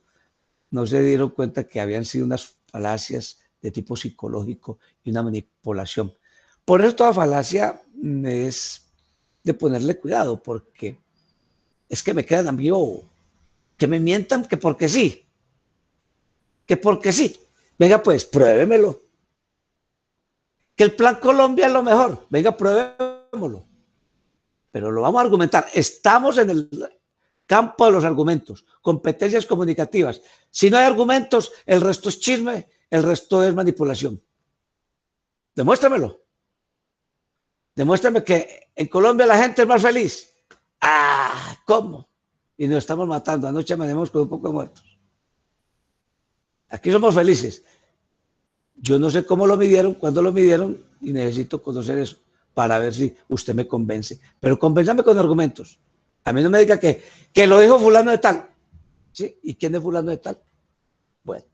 Speaker 1: No se dieron cuenta que habían sido unas falacias de tipo psicológico y una manipulación. Por eso toda falacia es de ponerle cuidado, porque es que me quedan a mí que me mientan que porque sí. Que porque sí. Venga pues, pruébemelo. Que el Plan Colombia es lo mejor. Venga, pruébemelo. Pero lo vamos a argumentar. Estamos en el campo de los argumentos, competencias comunicativas. Si no hay argumentos, el resto es chisme, el resto es manipulación. Demuéstramelo. Demuéstrame que en Colombia la gente es más feliz. Ah, ¿cómo? Y nos estamos matando. Anoche amanecemos con un poco de muertos. Aquí somos felices. Yo no sé cómo lo midieron, cuándo lo midieron, y necesito conocer eso para ver si usted me convence. Pero convénzame con argumentos. A mí no me diga que lo dijo fulano de tal. ¿Sí? ¿Y quién es fulano de tal? Bueno,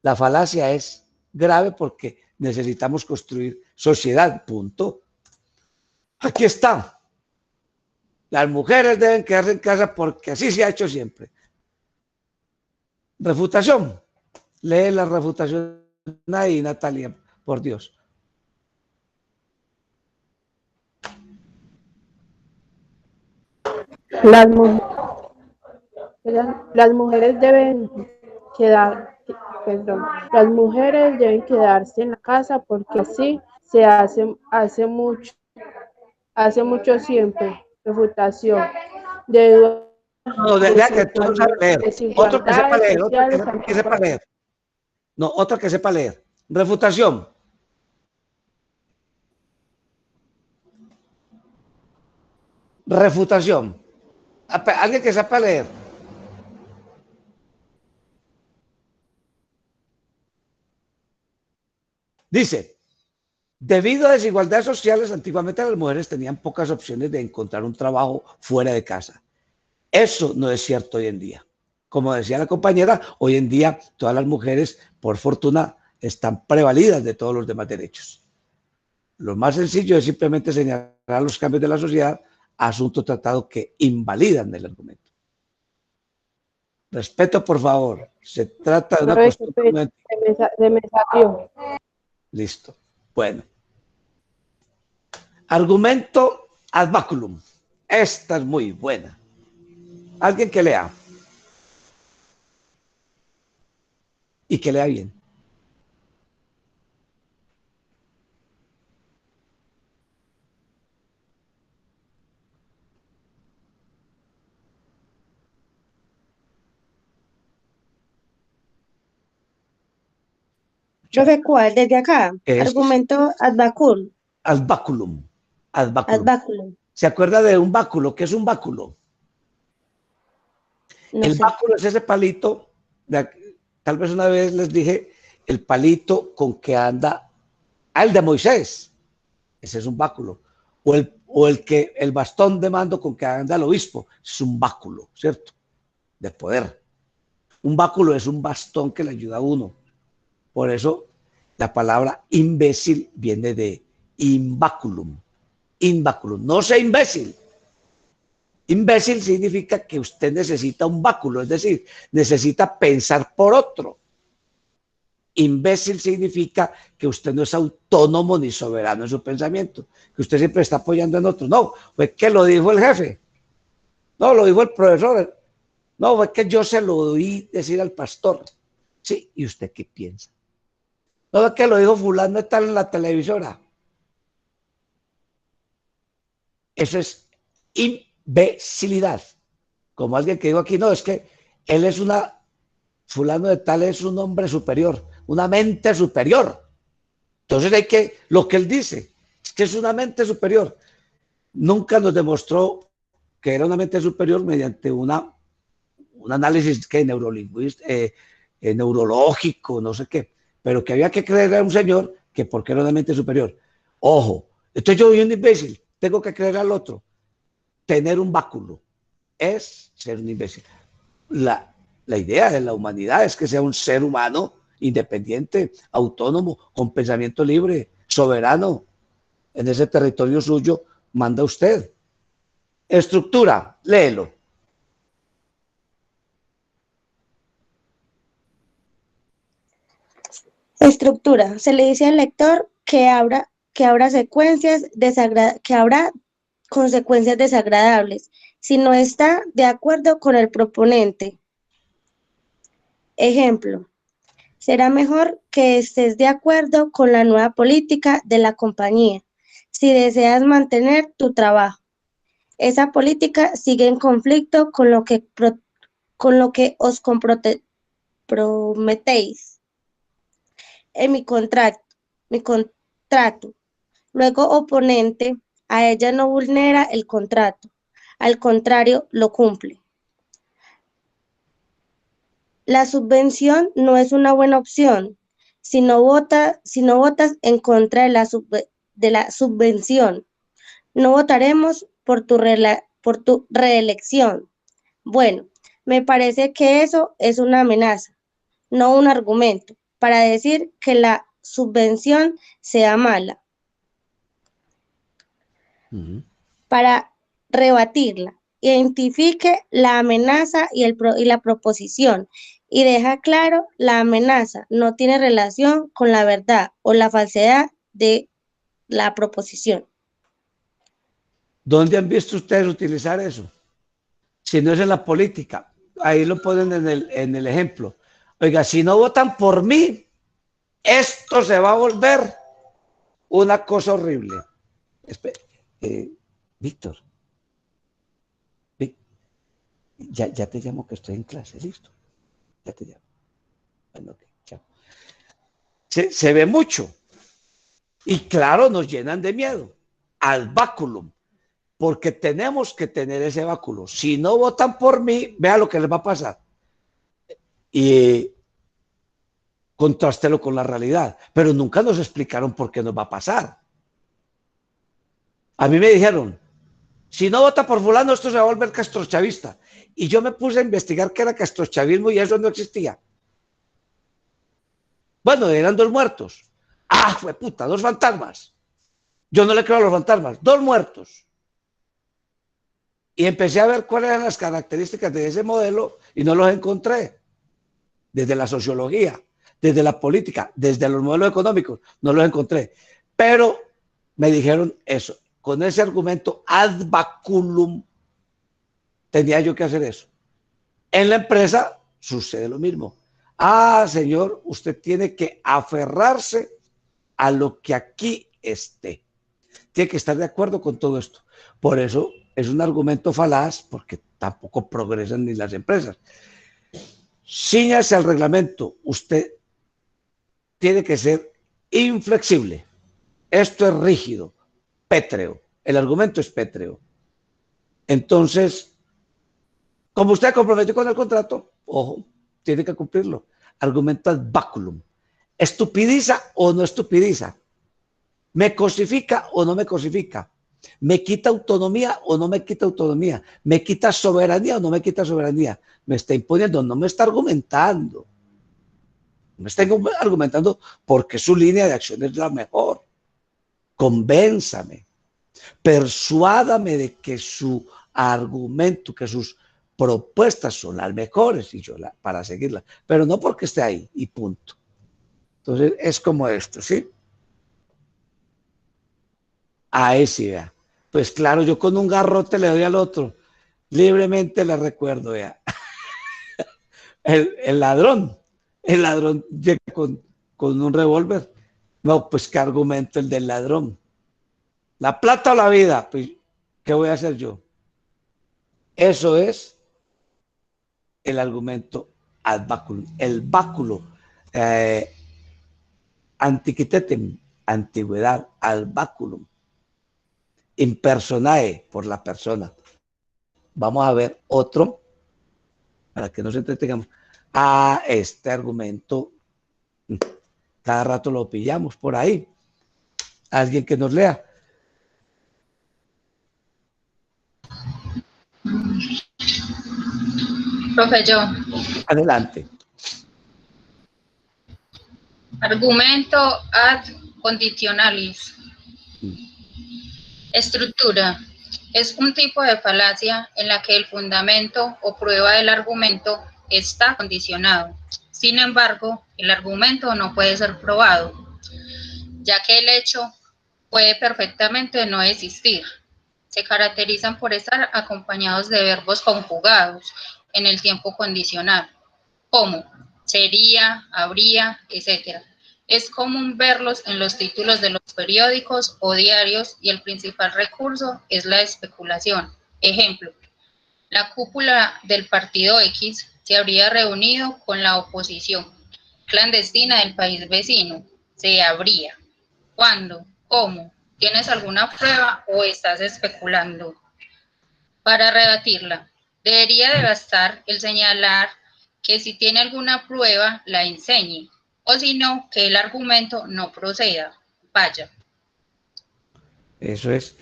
Speaker 1: la falacia es grave porque necesitamos construir sociedad, punto. Aquí está. Las mujeres deben quedarse en casa porque así se ha hecho siempre. Refutación. Lee la refutación ahí, Natalia, por Dios.
Speaker 6: Las mujeres deben las mujeres deben quedarse en la casa porque así se hace mucho siempre. Refutación.
Speaker 1: No, deja que tú no sabes leer. Otro que sepa leer, otro que sepa leer. No, otra que sepa leer. Refutación. Refutación. Alguien que sepa leer. Dice, debido a desigualdades sociales, antiguamente las mujeres tenían pocas opciones de encontrar un trabajo fuera de casa. Eso no es cierto hoy en día. Como decía la compañera, hoy en día todas las mujeres, por fortuna, están prevalidas de todos los demás derechos. Lo más sencillo es simplemente señalar los cambios de la sociedad, asunto tratado que invalidan el argumento. Respeto, por favor. Se trata de una cuestión.
Speaker 6: Se me salió.
Speaker 1: Listo. Bueno. Argumento ad baculum. Esta es muy buena. Alguien que lea. Y que lea bien.
Speaker 7: Profe, ¿cuál? Desde acá. Argumento ad baculum.
Speaker 1: Ad baculum. Ad baculum.
Speaker 7: Ad baculum.
Speaker 1: ¿Se acuerda de un báculo? ¿Qué es un báculo?
Speaker 7: No
Speaker 1: el
Speaker 7: sé.
Speaker 1: báculo es ese palito, tal vez una vez les dije, el palito con que anda, el de Moisés, ese es un báculo, o el bastón de mando con que anda el obispo, es un báculo, ¿cierto? De poder. Un báculo es un bastón que le ayuda a uno. Por eso la palabra imbécil viene de imbaculum. Imbaculum. No sea imbécil. Imbécil significa que usted necesita un báculo, es decir, necesita pensar por otro. Imbécil significa que usted no es autónomo ni soberano en su pensamiento, que usted siempre está apoyando en otro. No, fue que lo dijo el jefe. No, lo dijo el profesor. No, fue que yo se lo oí decir al pastor. Sí, ¿y usted qué piensa? No, fue que lo dijo fulano tal en la televisora. Eso es imbecilidad. Como alguien que dijo aquí, no, es que él es fulano de tal es un hombre superior, una mente superior. Entonces lo que él dice, es que es una mente superior. Nunca nos demostró que era una mente superior mediante un análisis que neurológico, no sé qué, pero que había que creer a un señor que porque era una mente superior. Ojo, entonces yo soy un imbécil, tengo que creer al otro. Tener un báculo es ser un imbécil. La idea de la humanidad es que sea un ser humano independiente, autónomo, con pensamiento libre, soberano. En ese territorio suyo manda usted. Estructura, léelo.
Speaker 7: Estructura. Se le dice al lector que habrá consecuencias desagradables si no está de acuerdo con el proponente. Ejemplo, será mejor que estés de acuerdo con la nueva política de la compañía si deseas mantener tu trabajo. Esa política sigue en conflicto con lo que os prometéis en mi contrato. Luego, oponente, a ella no vulnera el contrato, al contrario, lo cumple. La subvención no es una buena opción si no votas en contra de la subvención. No votaremos por tu reelección. Bueno, me parece que eso es una amenaza, no un argumento, para decir que la subvención sea mala. Para rebatirla, identifique la amenaza y la proposición y deja claro la amenaza no tiene relación con la verdad o la falsedad de la proposición.
Speaker 1: ¿Dónde han visto ustedes utilizar eso? Si no es en la política, ahí lo ponen en el ejemplo. Oiga, si no votan por mí, esto se va a volver una cosa horrible. Víctor, ya te llamo que estoy en clase, listo. Ya te llamo. Bueno, okay, chao. Se ve mucho. Y claro, nos llenan de miedo. Al báculum. Porque tenemos que tener ese báculo. Si no votan por mí, vea lo que les va a pasar. Y contrastelo con la realidad. Pero nunca nos explicaron por qué nos va a pasar. A mí me dijeron, si no vota por fulano, esto se va a volver castrochavista. Y yo me puse a investigar qué era castrochavismo y eso no existía. Bueno, eran 2 muertos. Ah, fue puta, 2 fantasmas. Yo no le creo a los fantasmas. 2 muertos. Y empecé a ver cuáles eran las características de ese modelo y no los encontré. Desde la sociología, desde la política, desde los modelos económicos, no los encontré. Pero me dijeron eso. Con ese argumento ad baculum tenía yo que hacer eso. En la empresa sucede lo mismo. Ah, señor, usted tiene que aferrarse a lo que aquí esté. Tiene que estar de acuerdo con todo esto. Por eso es un argumento falaz, porque tampoco progresan ni las empresas. Cíñase al reglamento. Usted tiene que ser inflexible. Esto es rígido, pétreo. El argumento es pétreo. Entonces, como usted comprometió con el contrato, ojo, tiene que cumplirlo. Argumento ad baculum. ¿Estupidiza o no estupidiza? ¿Me cosifica o no me cosifica? ¿Me quita autonomía o no me quita autonomía? ¿Me quita soberanía o no me quita soberanía? Me está imponiendo, no me está argumentando. Me está argumentando porque su línea de acción es la mejor. Convénzame. Persuádame de que su argumento, que sus propuestas son las mejores y yo para seguirlas, pero no porque esté ahí y punto. Entonces es como esto, ¿sí? Ahí sí, vea. Pues claro, yo con un garrote le doy al otro. Libremente le recuerdo, vea. El ladrón llega con un revólver. No, pues qué argumento el del ladrón. ¿La plata o la vida? Pues, ¿qué voy a hacer yo? Eso es el argumento ad baculum. El báculo, antiquitetem, antigüedad, ad baculum. Impersonae, por la persona. Vamos a ver otro, para que no se entretengamos. Este argumento, cada rato lo pillamos por ahí. Alguien que nos lea.
Speaker 5: Profe, yo.
Speaker 1: Adelante.
Speaker 5: Argumento ad conditionalis. Estructura. Es un tipo de falacia en la que el fundamento o prueba del argumento está condicionado. Sin embargo, el argumento no puede ser probado, ya que el hecho puede perfectamente no existir. Se caracterizan por estar acompañados de verbos conjugados en el tiempo condicional, como sería, habría, etc. Es común verlos en los títulos de los periódicos o diarios y el principal recurso es la especulación. Ejemplo, la cúpula del partido X se habría reunido con la oposición clandestina del país vecino. Se habría. ¿Cuándo? ¿Cómo? ¿Tienes alguna prueba o estás especulando? Para rebatirla, debería de bastar el señalar que si tiene alguna prueba, la enseñe, o si no, que el argumento no proceda. Vaya.
Speaker 1: Eso es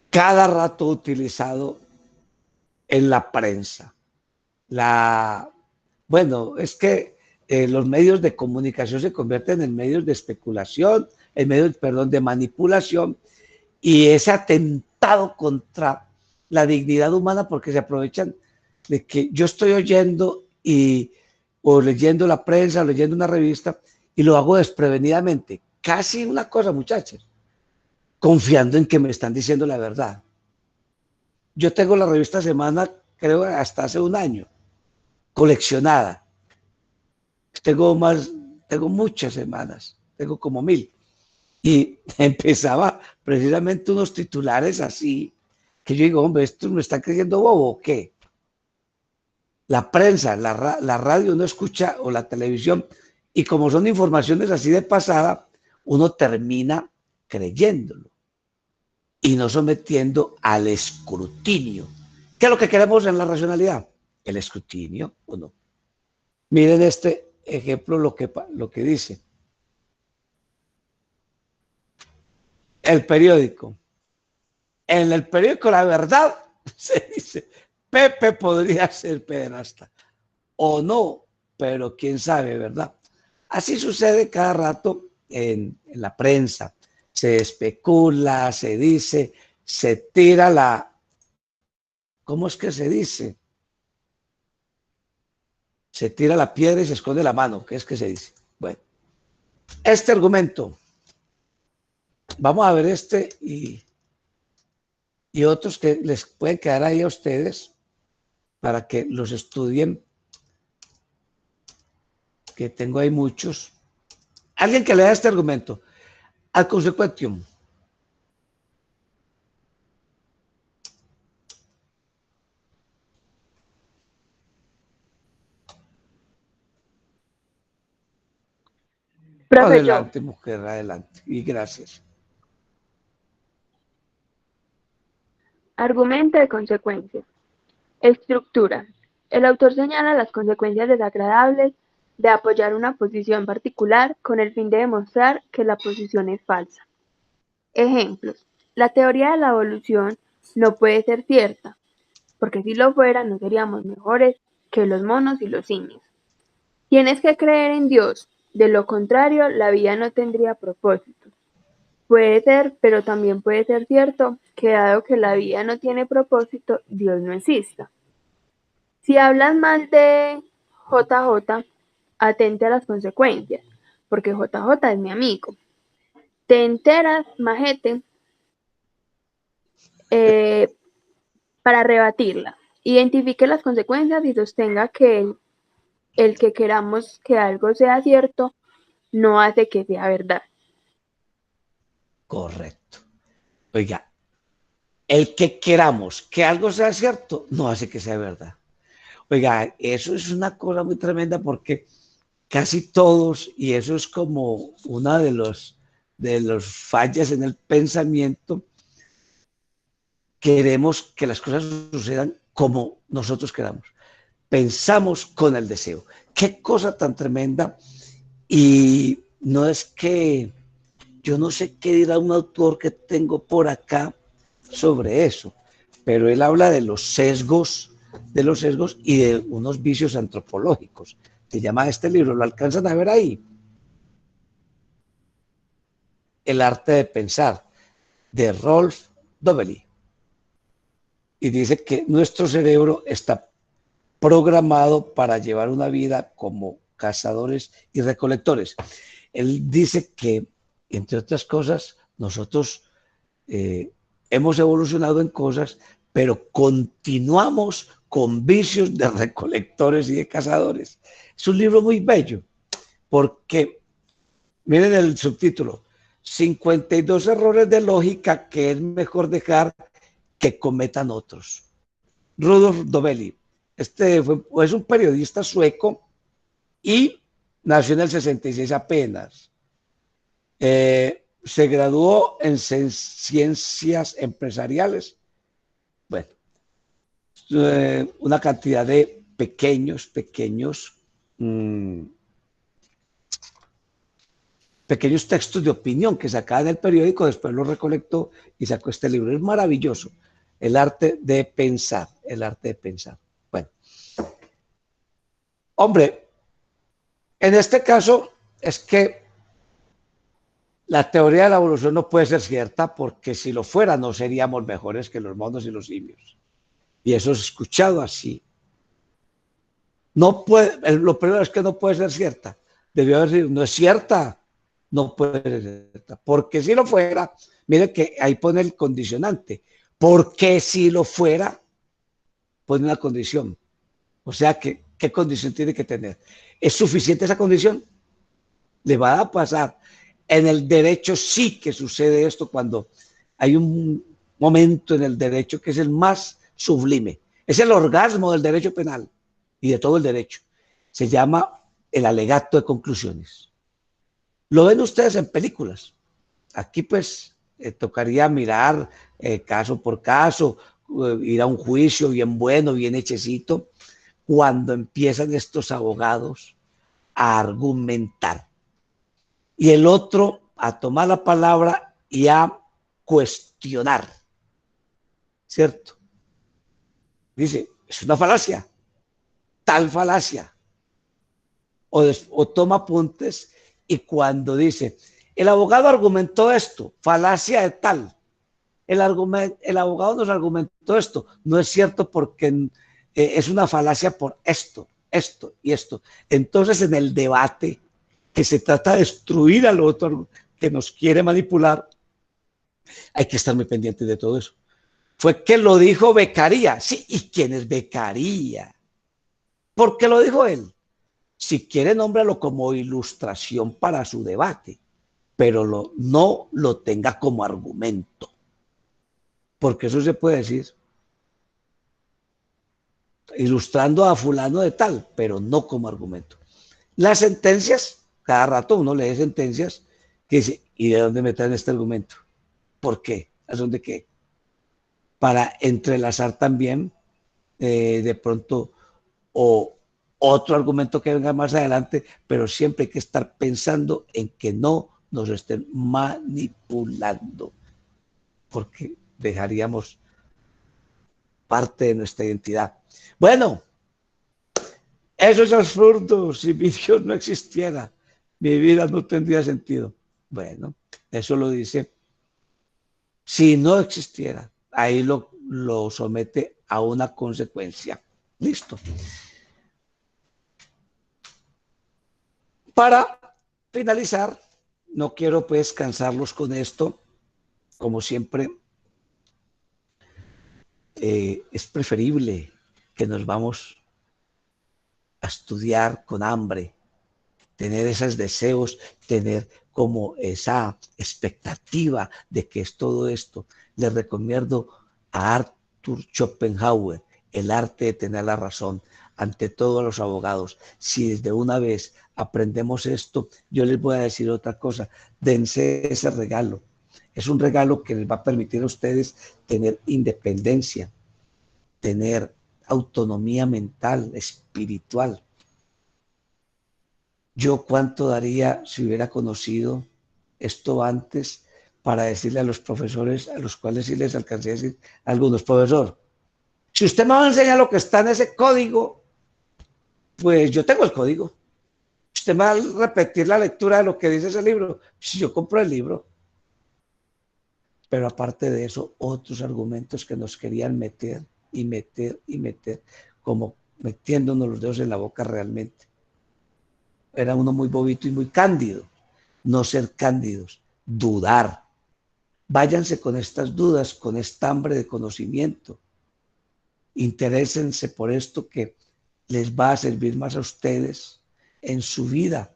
Speaker 1: cada rato utilizado en la prensa. Bueno, es que los medios de comunicación se convierten en medios de especulación, en medios, perdón, de manipulación, y ese atentado contra la dignidad humana, porque se aprovechan de que yo estoy oyendo o leyendo la prensa, o leyendo una revista, y lo hago desprevenidamente. Casi una cosa, muchachos, confiando en que me están diciendo la verdad. Yo tengo la revista Semana, creo, hasta hace un año, coleccionada. Tengo muchas semanas, tengo como 1000. Y empezaba precisamente unos titulares así, que yo digo, hombre, ¿esto me está creyendo bobo o qué? La prensa, la radio no escucha, o la televisión, y como son informaciones así de pasada, uno termina creyéndolo y no sometiendo al escrutinio. ¿Qué es lo que queremos en la racionalidad? El escrutinio, ¿o no? Miren este ejemplo, lo que dice. El periódico. En el periódico La Verdad se dice, Pepe podría ser pederasta. O no, pero quién sabe, ¿verdad? Así sucede cada rato en la prensa. Se especula, se dice, se tira ¿cómo es que se dice? Se tira la piedra y se esconde la mano. ¿Qué es que se dice? Bueno, este argumento, vamos a ver este y otros que les pueden quedar ahí a ustedes para que los estudien, que tengo ahí muchos. Alguien que lea este argumento. Ad consequentium.
Speaker 6: Profe,
Speaker 1: Adelante, mujer, adelante. Y gracias.
Speaker 6: argumento de consecuencias. Estructura. El autor señala las consecuencias desagradables de apoyar una posición particular con el fin de demostrar que la posición es falsa. Ejemplos. La teoría de la evolución no puede ser cierta, porque si lo fuera no seríamos mejores que los monos y los simios. Tienes que creer en Dios, de lo contrario la vida no tendría propósito. Puede ser, pero también puede ser cierto que dado que la vida no tiene propósito, Dios no exista. Si hablas mal de JJ, atente a las consecuencias, porque JJ es mi amigo. Te enteras, majete, para rebatirla. Identifique las consecuencias y sostenga que el que queramos que algo sea cierto no hace que sea verdad.
Speaker 1: Correcto. Oiga, el que queramos que algo sea cierto no hace que sea verdad. Oiga, eso es una cosa muy tremenda porque casi todos, y eso es como una de los fallas en el pensamiento, queremos que las cosas sucedan como nosotros queramos. Pensamos con el deseo. Qué cosa tan tremenda. Y no es que yo no sé qué dirá un autor que tengo por acá sobre eso, pero él habla de los sesgos y de unos vicios antropológicos. Se llama este libro, ¿lo alcanzan a ver ahí? El arte de pensar, de Rolf Dovely. Y dice que nuestro cerebro está programado para llevar una vida como cazadores y recolectores. Él dice que, entre otras cosas, nosotros hemos evolucionado en cosas, pero continuamos con vicios de recolectores y de cazadores. Es un libro muy bello, porque, miren el subtítulo, 52 errores de lógica que es mejor dejar que cometan otros. Rudolf Dovely. Es un periodista sueco y nació en el 66 apenas. Se graduó en ciencias empresariales. Bueno, una cantidad de pequeños textos de opinión que sacaba en el periódico, después lo recolectó y sacó este libro. Es maravilloso. El arte de pensar, el arte de pensar. Bueno, hombre, en este caso es que la teoría de la evolución no puede ser cierta porque si lo fuera no seríamos mejores que los monos y los simios. Y eso es escuchado así. No puede, lo primero es que no puede ser cierta. Debió haber sido, no es cierta, no puede ser cierta. Porque si lo fuera, mire que ahí pone el condicionante. Porque si lo fuera, pone una condición. O sea, ¿qué condición tiene que tener? ¿Es suficiente esa condición? Le va a pasar. En el derecho sí que sucede esto cuando hay un momento en el derecho que es el más sublime. Es el orgasmo del derecho penal y de todo el derecho. Se llama el alegato de conclusiones. Lo ven ustedes en películas. Aquí pues tocaría mirar caso por caso, ir a un juicio bien bueno, bien hechecito, cuando empiezan estos abogados a argumentar. Y el otro a tomar la palabra y a cuestionar. ¿Cierto? Dice, es una falacia, tal falacia. O toma apuntes y cuando dice, el abogado argumentó esto, falacia de tal. El abogado nos argumentó esto, no es cierto porque es una falacia por esto, esto y esto. Entonces en el debate que se trata de destruir al otro que nos quiere manipular, hay que estar muy pendientes de todo eso. Fue que lo dijo Beccaria. Sí, ¿y quién es Beccaria? ¿Por qué lo dijo él? Si quiere, nómbralo como ilustración para su debate, pero no lo tenga como argumento. Porque eso se puede decir ilustrando a fulano de tal, pero no como argumento. Las sentencias, cada rato uno lee sentencias que dice, ¿y de dónde me traen este argumento? ¿Por qué? ¿A dónde qué? Para entrelazar también de pronto o otro argumento que venga más adelante, pero siempre hay que estar pensando en que no nos estén manipulando, porque dejaríamos parte de nuestra identidad. Bueno, eso es absurdo. Si mi Dios no existiera, mi vida no tendría sentido. Bueno, eso lo dice. Si no existiera, ahí lo somete a una consecuencia. Listo. Para finalizar, no quiero pues cansarlos con esto. Como siempre, es preferible que nos vamos a estudiar con hambre, tener esos deseos, tener como esa expectativa de que es todo esto. Les recomiendo a Arthur Schopenhauer, El arte de tener la razón. ante todo a los abogados. Si desde una vez aprendemos esto, yo les voy a decir otra cosa, dense ese regalo. Es un regalo que les va a permitir a ustedes tener independencia, tener autonomía mental, espiritual. Yo cuánto daría si hubiera conocido esto antes para decirle a los profesores, a los cuales sí les alcancé a decir a algunos, profesor, si usted me va a enseñar lo que está en ese código, pues yo tengo el código. Usted me va a repetir la lectura de lo que dice ese libro, si yo compro el libro. Pero aparte de eso, otros argumentos que nos querían meter y meter y meter, como metiéndonos los dedos en la boca realmente. Era uno muy bobito y muy cándido. No ser cándidos, dudar. Váyanse con estas dudas, con esta hambre de conocimiento. Interésense por esto que les va a servir más a ustedes en su vida.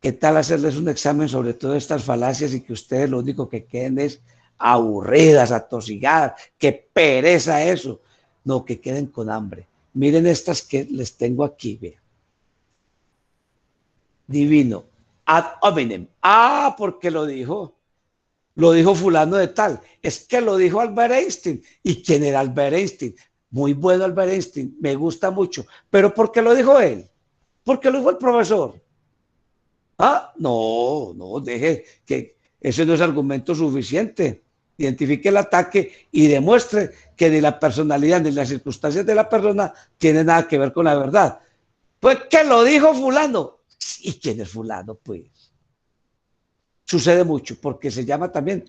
Speaker 1: ¿Qué tal hacerles un examen sobre todas estas falacias y que ustedes lo único que queden es aburridas, atosigadas? ¡Qué pereza eso! No, que queden con hambre. Miren estas que les tengo aquí, vean. Divino, ad hominem. Ah, porque lo dijo fulano de tal. Es que lo dijo Albert Einstein. ¿Y quién era Albert Einstein? Muy bueno Albert Einstein, me gusta mucho. ¿Pero por qué lo dijo él? ¿Por qué lo dijo el profesor? Ah, no, deje que ese no es argumento suficiente. Identifique el ataque y demuestre que ni la personalidad ni las circunstancias de la persona tienen nada que ver con la verdad. Pues que lo dijo fulano. ¿Y quién es fulano? Pues sucede mucho porque se llama también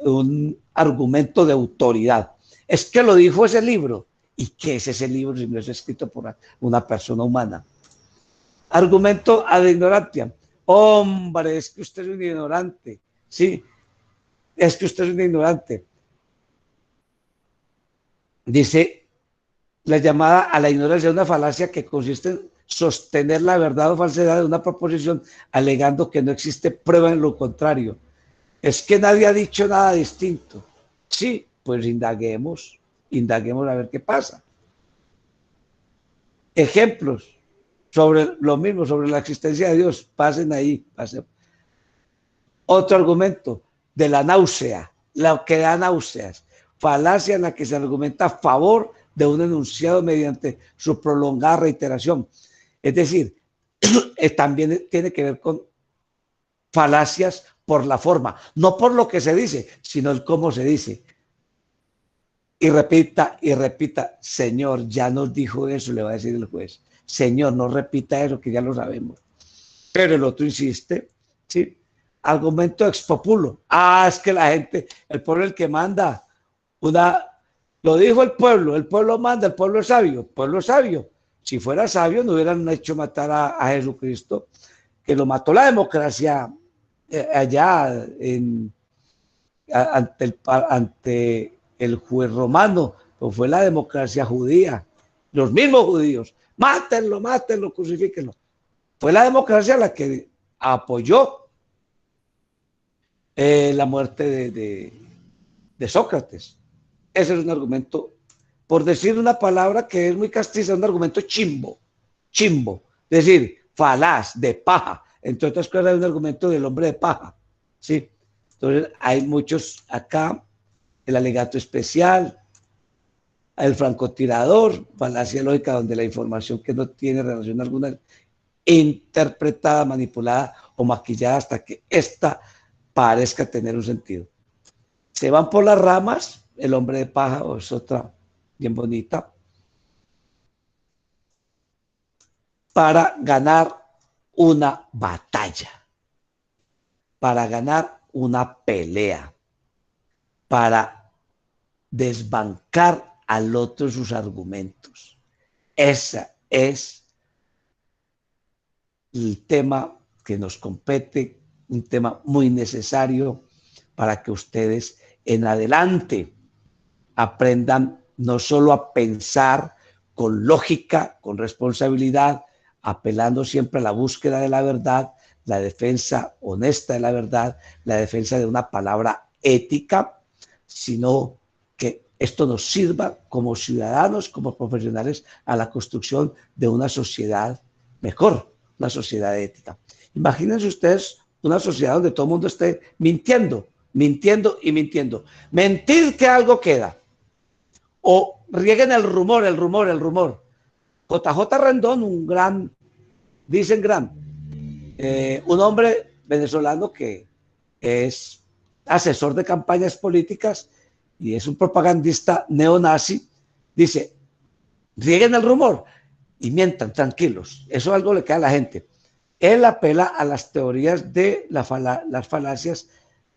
Speaker 1: un argumento de autoridad. Es que lo dijo ese libro. ¿Y qué es ese libro si no es escrito por una persona humana? Argumento ad ignorantia. Hombre, es que usted es un ignorante. Sí, es que usted es un ignorante. Dice, la llamada a la ignorancia es una falacia que consiste en sostener la verdad o falsedad de una proposición alegando que no existe prueba en lo contrario. Es que nadie ha dicho nada distinto. Sí, pues indaguemos a ver qué pasa. Ejemplos sobre lo mismo, sobre la existencia de Dios, pasen ahí. Otro argumento, de la náusea, lo que da náuseas, falacia en la que se argumenta a favor de un enunciado mediante su prolongada reiteración. Es decir, también tiene que ver con falacias por la forma, no por lo que se dice, sino el cómo se dice. Y repita, Señor, ya nos dijo eso, le va a decir el juez. Señor, no repita eso, que ya lo sabemos. Pero el otro insiste, ¿sí? Argumento ex populo. Ah, es que la gente, el pueblo es el que manda. Lo dijo el pueblo manda, el pueblo es sabio. El pueblo es sabio. Si fuera sabio, no hubieran hecho matar a Jesucristo, que lo mató la democracia allá ante el juez romano, pues fue la democracia judía, los mismos judíos. Mátenlo, crucifíquenlo. Fue la democracia la que apoyó la muerte de Sócrates. Ese es un argumento, por decir una palabra que es muy castiza, un argumento chimbo, es decir, falaz, de paja. Entre otras cosas, hay un argumento del hombre de paja, ¿sí? Entonces, hay muchos acá, el alegato especial, el francotirador, falacia lógica, donde la información que no tiene relación alguna, interpretada, manipulada o maquillada hasta que ésta parezca tener un sentido. Se van por las ramas, el hombre de paja, o es otra bien bonita, para ganar una batalla, para ganar una pelea, para desbancar al otro sus argumentos. Ese es el tema que nos compete, un tema muy necesario para que ustedes en adelante aprendan no solo a pensar con lógica, con responsabilidad, apelando siempre a la búsqueda de la verdad, la defensa honesta de la verdad, la defensa de una palabra ética, sino que esto nos sirva como ciudadanos, como profesionales, a la construcción de una sociedad mejor, una sociedad ética. Imagínense ustedes una sociedad donde todo el mundo esté mintiendo, mintiendo y mintiendo. Mentir que algo queda. O rieguen el rumor, el rumor, el rumor. JJ Rendón, un gran, dicen gran, un hombre venezolano que es asesor de campañas políticas y es un propagandista neonazi, dice, rieguen el rumor y mientan, tranquilos. Eso algo le queda a la gente. Él apela a las teorías de las falacias,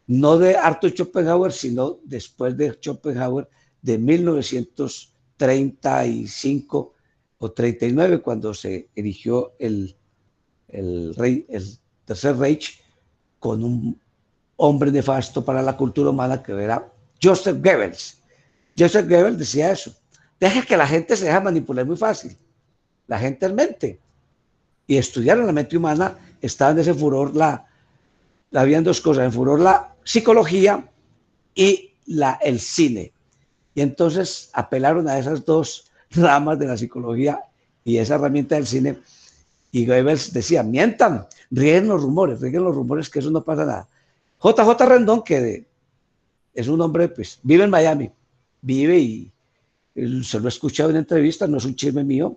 Speaker 1: no de Arthur Schopenhauer, sino después de Schopenhauer, de 1935 o 39, cuando se erigió el Tercer Reich, con un hombre nefasto para la cultura humana que era Joseph Goebbels. Joseph Goebbels decía eso. Deja que la gente se deja manipular muy fácil. La gente es mente. Y estudiaron la mente humana, estaba en ese furor, habían dos cosas, en furor la psicología y el cine. Y entonces apelaron a esas dos ramas de la psicología y esa herramienta del cine. Y Goebbels decía, mientan, rieguen los rumores, que eso no pasa nada. JJ Rendón, que es un hombre, pues, vive en Miami, vive y se lo he escuchado en entrevistas, no es un chisme mío,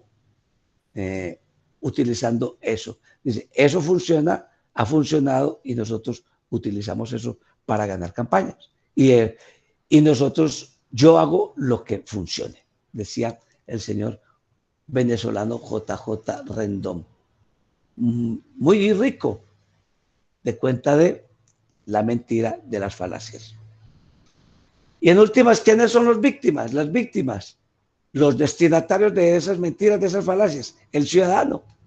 Speaker 1: utilizando eso. Dice, eso funciona, ha funcionado y nosotros utilizamos eso para ganar campañas. Y nosotros, yo hago lo que funcione, decía el señor venezolano JJ Rendón. Muy rico de cuenta de la mentira de las falacias. Y en últimas, ¿quiénes son las víctimas? Las víctimas, los destinatarios de esas mentiras, de esas falacias, el ciudadano.